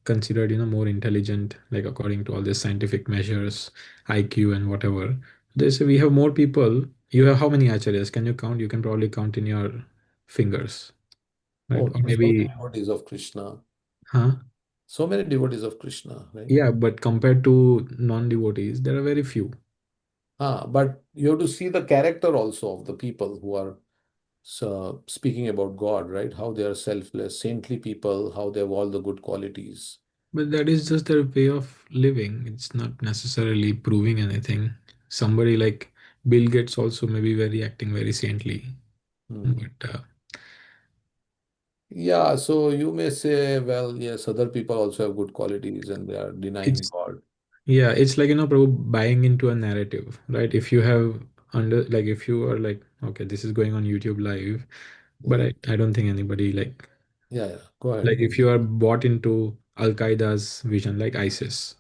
considered, more intelligent, like according to all these scientific measures, IQ and whatever. They say we have more people. You have how many acharyas? Can you count? You can probably count in your fingers, right? Oh, Or so many maybe, devotees of Krishna. huh? So many devotees of Krishna, right? Yeah, but compared to non-devotees, there are very few. But you have to see the character also of the people who are speaking about God, right? How they are selfless, saintly people, how they have all the good qualities. But that is just their way of living. It's not necessarily proving anything. Somebody like Bill Gates also may be very acting very saintly, but Yeah, so you may say, well, yes, other people also have good qualities and they are denying it's God. yeah, it's like probably buying into a narrative, right? If you have like if you are like, okay, this is going on YouTube live, but I don't think anybody Yeah, go ahead. like if you are bought into Al Qaeda's vision, like ISIS,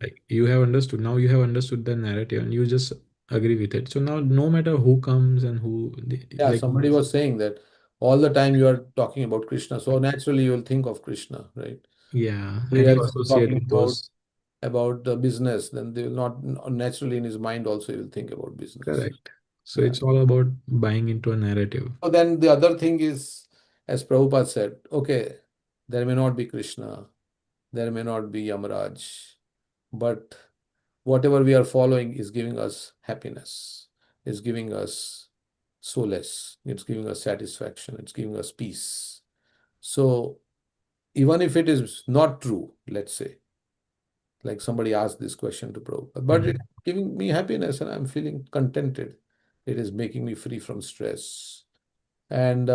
like you have understood, now you have understood the narrative and you just agree with it. So now no matter who comes and who Yeah, like, somebody was saying that all the time you are talking about Krishna, so naturally you will think of Krishna, right? yeah, Somebody and you else is associate talking with those. about the business, then they will not naturally in his mind also he will think about business. Correct. So Yeah. it's all about buying into a narrative. So then the other thing is, as Prabhupada said, okay, there may not be Krishna, there may not be Yamaraj, but whatever we are following is giving us happiness, is giving us solace, it's giving us satisfaction, it's giving us peace. So even if it is not true, let's say, like somebody asked this question to Prabhupada, but it's giving me happiness and I'm feeling contented. It is making me free from stress. And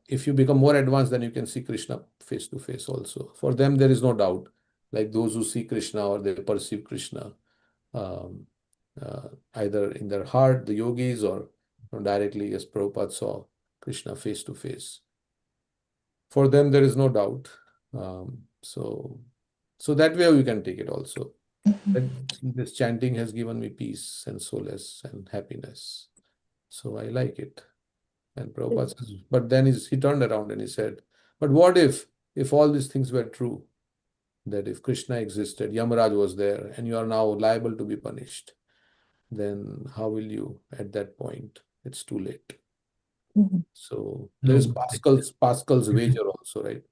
if you become more advanced, then you can see Krishna face to face also. For them, there is no doubt. Like those who see Krishna or they perceive Krishna, um, either in their heart, the yogis, or directly, as Prabhupada saw Krishna face to face. For them, there is no doubt. So that way you can take it also. But this chanting has given me peace and solace and happiness. So I like it. And Prabhupada says, but then he turned around and he said, but what if all these things were true? That if Krishna existed, Yamaraj was there, and you are now liable to be punished, then how will you at that point? It's too late. So there No, is Pascal's wager also, right?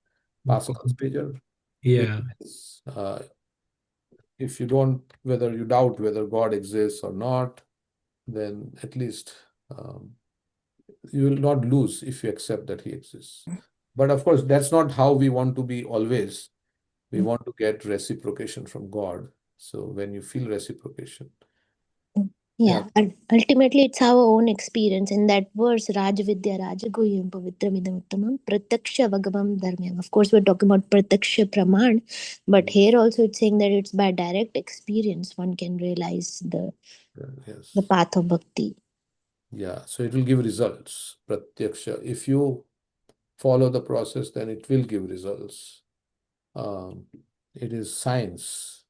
Pascal's wager. yeah. Is, if you don't, whether you doubt whether God exists or not, then at least you will not lose if you accept that he exists. But of course, that's not how we want to be always. We want to get reciprocation from God. So when you feel reciprocation, Yeah, ultimately it's our own experience. In that verse, Rajavidya Rajaguhyam Pavitramidam Uttamam Pratyaksha Vagavam Dharmyam. Of course, we're talking about Pratyaksha Praman, but here also it's saying that it's by direct experience one can realize the Yes. path of bhakti. Yeah, so it will give results. Pratyaksha. If you follow the process, then it will give results. It is science,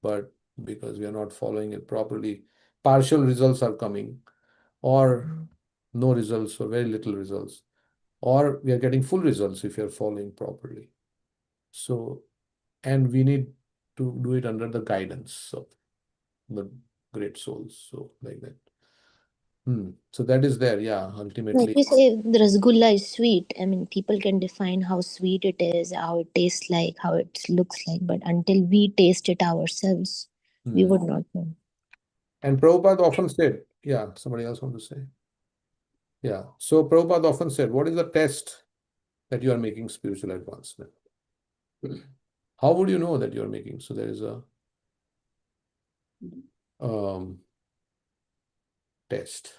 but because we are not following it properly, partial results are coming, or no results, or very little results, or we are getting full results if you are following properly. So, and we need to do it under the guidance of the great souls. So, like that. So that is there, yeah, Like ultimately. we say, the rasgulla is sweet. I mean, people can define how sweet it is, how it tastes like, how it looks like, but until we taste it ourselves, we would not know. And Prabhupada often said, yeah, somebody else want to say? Yeah, so Prabhupada often said, what is the test that you are making spiritual advancement? How would you know that you are making? So there is a test.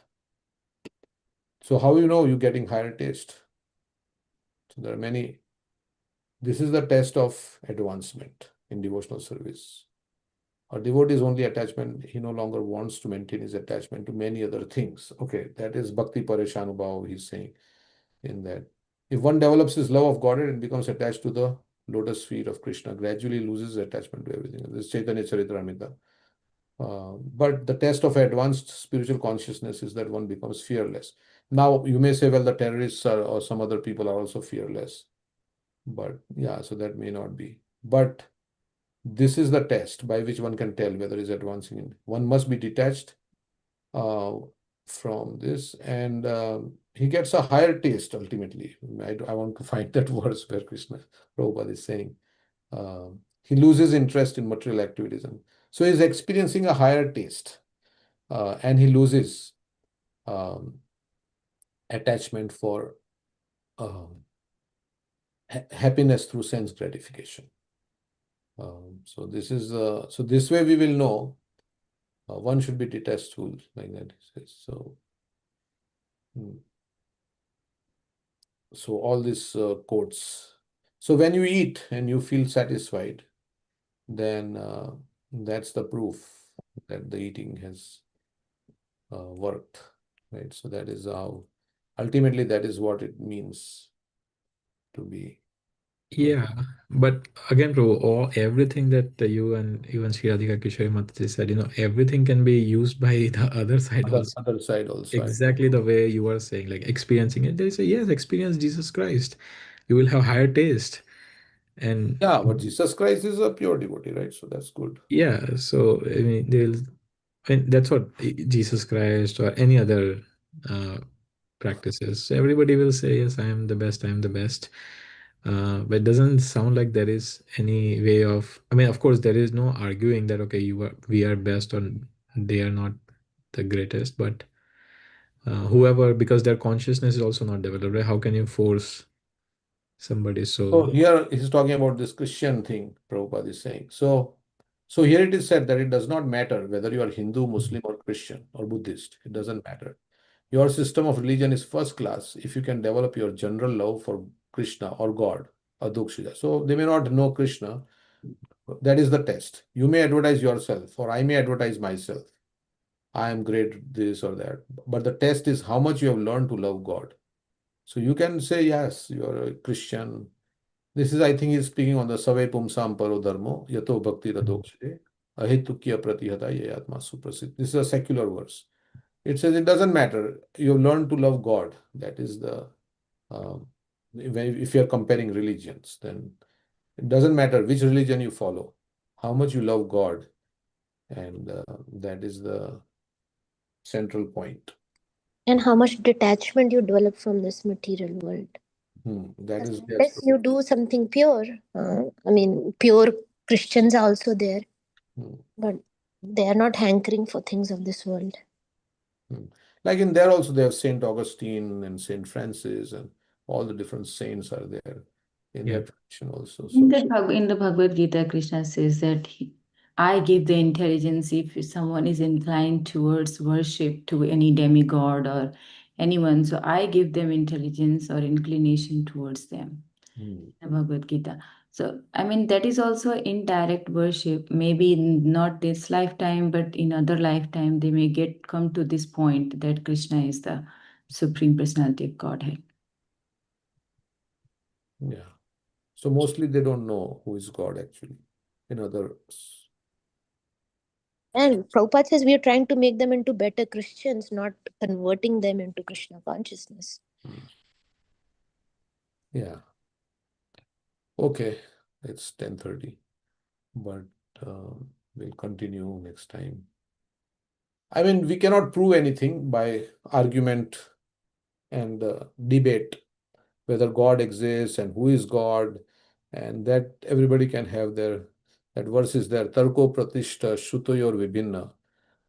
So how you know you're getting higher taste? So there are many. This is the test of advancement in devotional service. A devotee's only attachment, he no longer wants to maintain his attachment to many other things. Okay, that is Bhakti Pareshanubhav, he's saying in that. If one develops his love of Godhead and becomes attached to the lotus feet of Krishna, gradually loses attachment to everything. This is Chaitanya Charitamrita. But the test of advanced spiritual consciousness is that one becomes fearless. Now, you may say, well, the terrorists are, or some other people are also fearless. But yeah, so that may not be. But this is the test by which one can tell whether is advancing in. One must be detached from this, and he gets a higher taste ultimately. I want to find that verse where Krishna Prabhupada is saying he loses interest in material activities, and so he's experiencing a higher taste, and he loses attachment for happiness through sense gratification. So this is so this way we will know one should be detestful, like that he says. So so all these quotes. So when you eat and you feel satisfied, then that's the proof that the eating has worked, right? So that is how ultimately that is what it means to be. Yeah, but again, bro, everything that you and even Sri Radhika Kishore Mataji said, everything can be used by the other side also. Other side also. Exactly the way you were saying, like experiencing it. They say, yes, experience Jesus Christ. You will have higher taste. And yeah, but Jesus Christ is a pure devotee, right? So that's good. yeah, so I mean, that's what Jesus Christ or any other practices. So everybody will say, yes, I am the best, I am the best. But it doesn't sound like there is any way of, I mean, of course, there is no arguing that, okay, we are best or they are not the greatest, but whoever, because their consciousness is also not developed, right? How can you force somebody? So here he's talking about this Christian thing, Prabhupada is saying. So here it is said that it does not matter whether you are Hindu, Muslim, or Christian or Buddhist. It doesn't matter. Your system of religion is first class if you can develop your general love for Krishna or God, Adukshya. So they may not know Krishna. That is the test. You may advertise yourself, or I may advertise myself. I am great, this or that. But the test is how much you have learned to love God. So you can say, yes, you're a Christian. This is, I think, he's speaking on the Savai Pumsam Paro Dharmo, Yato Bhakti Radokshite, Ahitukya Pratihata Yayatma Suprasit. This is a secular verse. It says it doesn't matter. You learn to love God. That is the, if you're comparing religions, then it doesn't matter which religion you follow, how much you love God. And that is the central point. And how much detachment you develop from this material world. That is, unless you do something pure, I mean, pure Christians are also there, but they are not hankering for things of this world. Like in there also they have Saint Augustine and Saint Francis and all the different saints are there in that tradition also. So In the Bhagavad Gita, Krishna says that I give the intelligence if someone is inclined towards worship to any demigod or anyone. So I give them intelligence or inclination towards them. The Bhagavad Gita. So, I mean, that is also indirect worship. Maybe not this lifetime, but in other lifetime, they may come to this point that Krishna is the Supreme Personality of Godhead. Yeah. So mostly they don't know who is God actually. In other, And Prabhupada says we are trying to make them into better Christians, not converting them into Krishna consciousness. yeah. Okay, it's 10:30, but we'll continue next time. I mean, we cannot prove anything by argument and debate whether God exists and who is God, and that everybody can have that verse is there. Tarko pratishta shutoyor vibhinna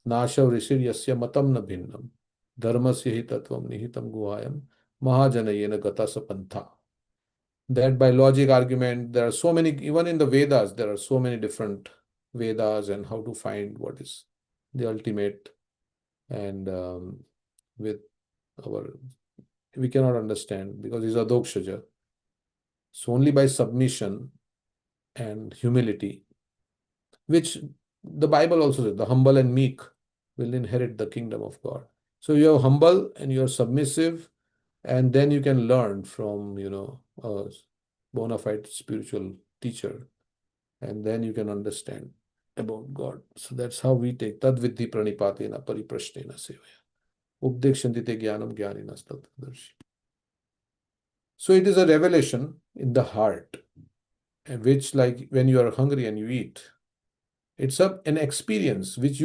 nashav rishir yasya matam na bhinnam dharmasya hi tatvam nihitam guhayam mahajanayena gata sapantha. That by logic argument, there are so many, even in the Vedas, there are so many different Vedas and how to find what is the ultimate. And with our, we cannot understand because it's adokshaja. So only by submission and humility, which the Bible also says, the humble and meek will inherit the kingdom of God. So you're humble and you're submissive, and then you can learn from, a bona fide spiritual teacher, and then you can understand about God. So that's how we take tad viddhi pranipatena pariprashtena sevaya. Updekshantite jnanam jnaninas tattvadarshi. So it is a revelation in the heart, which, like when you are hungry and you eat, it's an experience which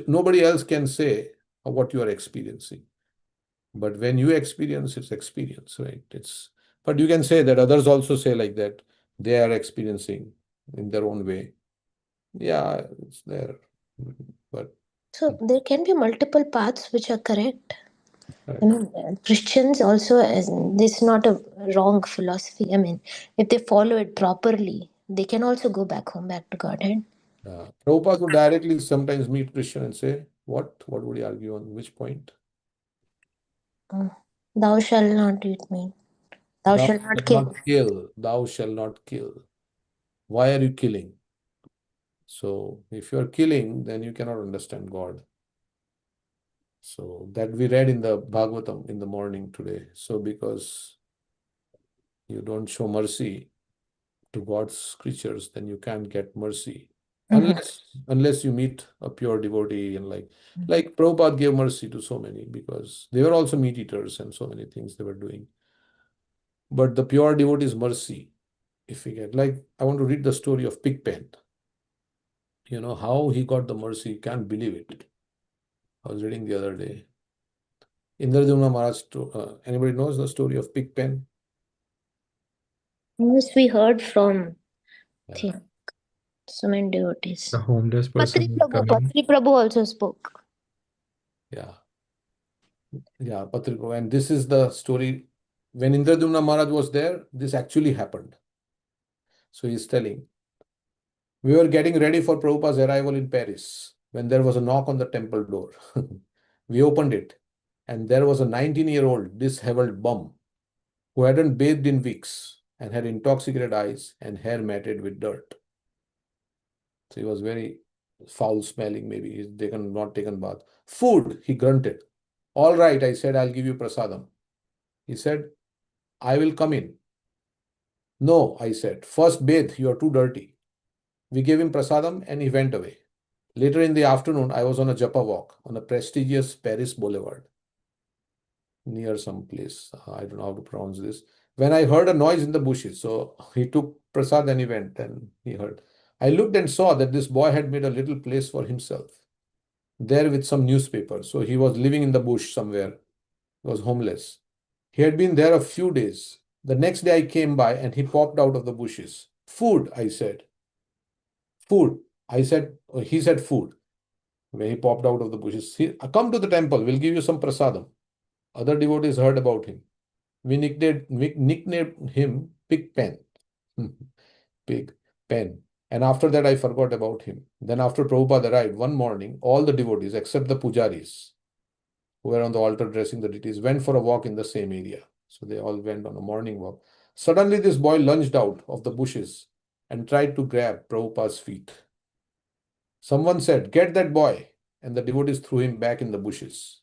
nobody else can say what you are experiencing. But when you experience, it's experience, right? But you can say that others also say like that they are experiencing in their own way. Yeah, it's there. But So there can be multiple paths which are correct. right. I mean, Christians also, this is not a wrong philosophy. I mean, if they follow it properly, they can also go back home, back to Godhead. Prabhupada would directly sometimes meet Christian and say, what? What would he argue on which point? Thou shalt not eat meat. Thou Thou shalt not shalt kill. not kill. Thou shalt not kill. Why are you killing? So if you are killing, then you cannot understand God. So that we read in the Bhagavatam in the morning today. So because you don't show mercy to God's creatures, then you can't get mercy. Unless you meet a pure devotee and like Prabhupada gave mercy to so many because they were also meat eaters and so many things they were doing. But the pure devotee's mercy, if we get, like, I want to read the story of Pigpen. You know how he got the mercy, can't believe it. I was reading the other day. Indradyumna Maharaj, anybody knows the story of Pigpen? Yes, we heard from Yeah. so many devotees. The homeless Patri person Prabhu, coming. Patri Prabhu also spoke. Yeah. Yeah, Patriko. And this is the story. When Indradyumna Maharaj was there, this actually happened. So he's telling, we were getting ready for Prabhupada's arrival in Paris when there was a knock on the temple door. We opened it, and there was a 19-year-old disheveled bum who hadn't bathed in weeks and had intoxicated eyes and hair matted with dirt. So he was very foul smelling, maybe he's not taken bath. Food, he grunted. All right, I said, I'll give you prasadam. He said, I will come in. No, I said, first bathe, you are too dirty. We gave him prasadam and he went away. Later in the afternoon, I was on a japa walk on a prestigious Paris boulevard near some place. I don't know how to pronounce this. When I heard a noise in the bushes, so he took prasad and he went and he heard. I looked and saw that this boy had made a little place for himself there with some newspaper. So he was living in the bush somewhere, he was homeless. He had been there a few days. The next day I came by and he popped out of the bushes. Food, I said. Food. I said, he said food. When he popped out of the bushes, come to the temple, we'll give you some prasadam. Other devotees heard about him. We nicknamed him Pig Pen. Pig Pen. And after that, I forgot about him. Then after Prabhupada arrived, one morning, all the devotees, except the pujaris, who were on the altar dressing the deities, went for a walk in the same area. So they all went on a morning walk. Suddenly, this boy lunged out of the bushes and tried to grab Prabhupada's feet. Someone said, "Get that boy," and the devotees threw him back in the bushes.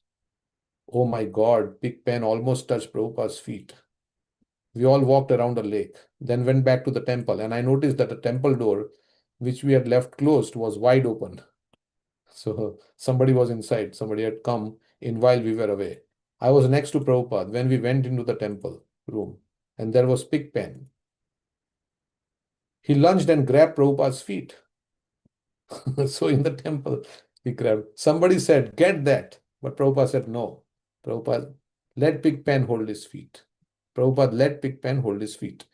Oh my God, Big Pen almost touched Prabhupada's feet. We all walked around a lake, then went back to the temple, and I noticed that the temple door, which we had left closed, was wide open. So somebody was inside, somebody had come in while we were away. I was next to Prabhupada when we went into the temple room, and there was Big Pen. He lunged and grabbed Prabhupada's feet. So in the temple, he grabbed. Somebody said, "Get that." But Prabhupada said, "No." Prabhupada, let Big Pen hold his feet. Prabhupada let Big Pen hold his feet.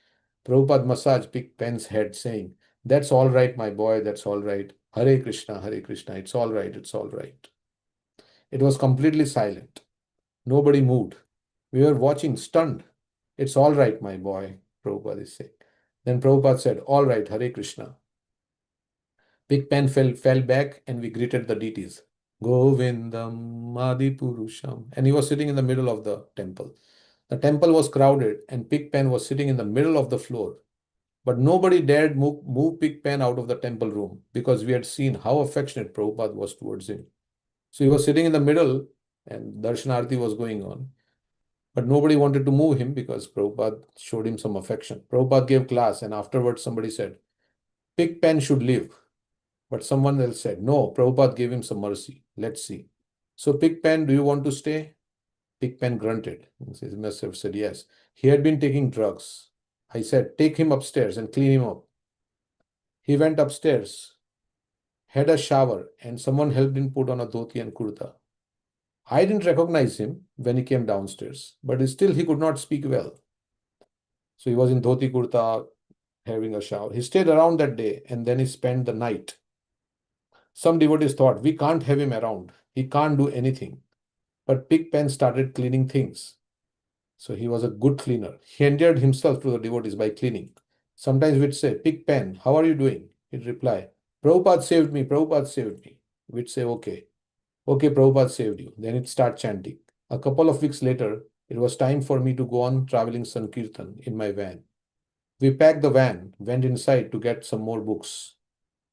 Prabhupada massaged Big Pen's head, saying, "That's all right, my boy, that's all right. Hare Krishna, Hare Krishna, it's all right, it's all right." It was completely silent. Nobody moved. We were watching, stunned. "It's all right, my boy," Prabhupada is saying. Then Prabhupada said, "All right, Hare Krishna." Big Pen fell back and we greeted the deities. Govindam Adipurusham. And he was sitting in the middle of the temple. The temple was crowded and Big Pen was sitting in the middle of the floor. But nobody dared move Big Pen out of the temple room because we had seen how affectionate Prabhupada was towards him. So he was sitting in the middle and Darshanarti was going on. But nobody wanted to move him because Prabhupada showed him some affection. Prabhupada gave class and afterwards somebody said, "Big Pen should leave." But someone else said, "No, Prabhupada gave him some mercy. Let's see." So, Big Pen, do you want to stay? Big Pen grunted. He must have said yes. He had been taking drugs. I said, "Take him upstairs and clean him up." He went upstairs, had a shower, and someone helped him put on a dhoti and kurta. I didn't recognize him when he came downstairs, but still he could not speak well. So he was in dhoti kurta, having a shower. He stayed around that day and then he spent the night. Some devotees thought, "We can't have him around. He can't do anything." But Big Pen started cleaning things. So he was a good cleaner. He endeared himself to the devotees by cleaning. Sometimes we'd say, "Big Pen, how are you doing?" He'd reply, "Prabhupada saved me, Prabhupada saved me." We'd say, "Okay, okay, Prabhupada saved you." Then he'd start chanting. A couple of weeks later, it was time for me to go on traveling Sankirtan in my van. We packed the van, went inside to get some more books,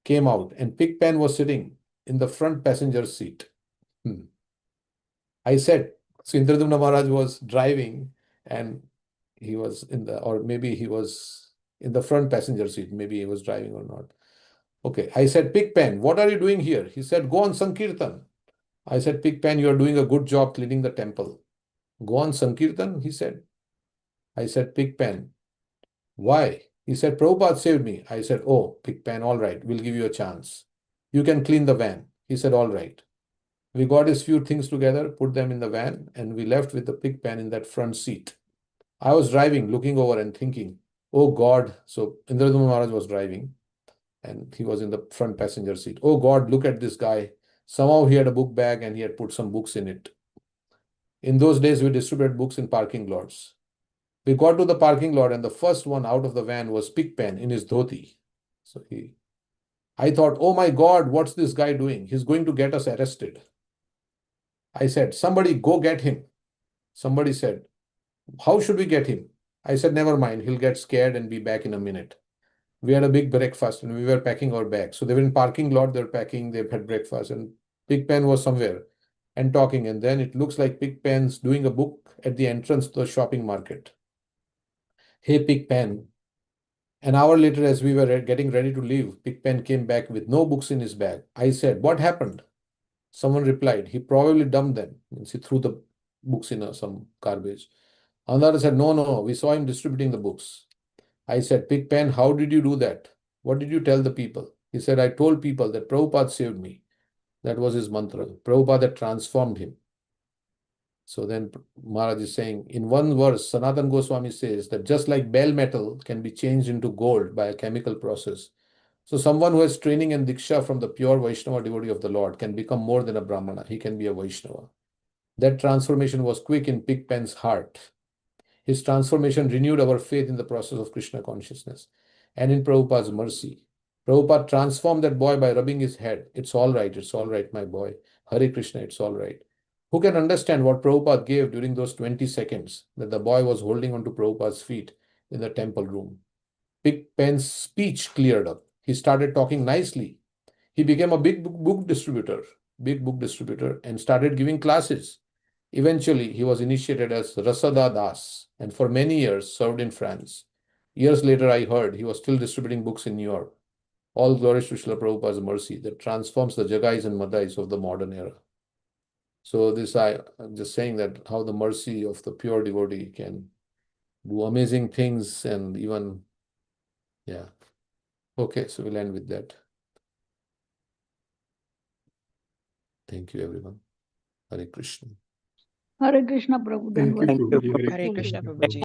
came out, and Big Pen was sitting in the front passenger seat. I said, so Indradumna Maharaj was driving and he was or maybe he was in the front passenger seat. Maybe he was driving or not. Okay. I said, "Big Pen, what are you doing here?" He said, "Go on Sankirtan." I said, "Big Pen, you are doing a good job cleaning the temple. Go on Sankirtan," he said. I said, "Big Pen, why?" He said, "Prabhupada saved me." I said, "Oh, Big Pen, all right, we'll give you a chance. You can clean the van." He said, "All right." We got his few things together, put them in the van, and we left with the Big Pen in that front seat. I was driving, looking over and thinking, "Oh God." So Indradumna Maharaj was driving and he was in the front passenger seat. "Oh God, look at this guy. Somehow he had a book bag and he had put some books in it." In those days, we distributed books in parking lots. We got to the parking lot and the first one out of the van was Big Pen in his dhoti. So I thought, "Oh my God, what's this guy doing? He's going to get us arrested." I said, "Somebody go get him." Somebody said, "How should we get him?" I said, "Never mind, he'll get scared and be back in a minute." We had a big breakfast and we were packing our bags. So they were in parking lot, they're packing, they've had breakfast, and Big Pen was somewhere and talking. And then it looks like Big Pen's doing a book at the entrance to the shopping market. "Hey, Big Pen." An hour later, as we were getting ready to leave, Big Pen came back with no books in his bag. I said, "What happened?" Someone replied, "He probably dumped them." Means he threw the books in some garbage. Another said, "No, no, we saw him distributing the books." I said, "Big Pen, how did you do that? What did you tell the people?" He said, "I told people that Prabhupada saved me." That was his mantra. Prabhupada transformed him. So then Maharaj is saying, in one verse, Sanatana Goswami says that just like bell metal can be changed into gold by a chemical process, so someone who has training and diksha from the pure Vaishnava devotee of the Lord can become more than a Brahmana. He can be a Vaishnava. That transformation was quick in Big Pen's heart. His transformation renewed our faith in the process of Krishna consciousness and in Prabhupada's mercy. Prabhupada transformed that boy by rubbing his head. It's all right, my boy. Hare Krishna, it's all right. Who can understand what Prabhupada gave during those 20 seconds that the boy was holding onto Prabhupada's feet in the temple room? Big Pen's speech cleared up. He started talking nicely. He became a big book distributor, and started giving classes. Eventually, he was initiated as Rasada Das and for many years served in France. Years later, I heard he was still distributing books in New York. All glories to Srila Prabhupada's mercy that transforms the Jagais and Madais of the modern era. So I'm just saying that how the mercy of the pure devotee can do amazing things and even, yeah. Okay, so we'll end with that. Thank you, everyone. Hare Krishna. Hare Krishna, Prabhu. Thank you, Dandavat. Prabhuji. Hare Krishna, Prabhuji.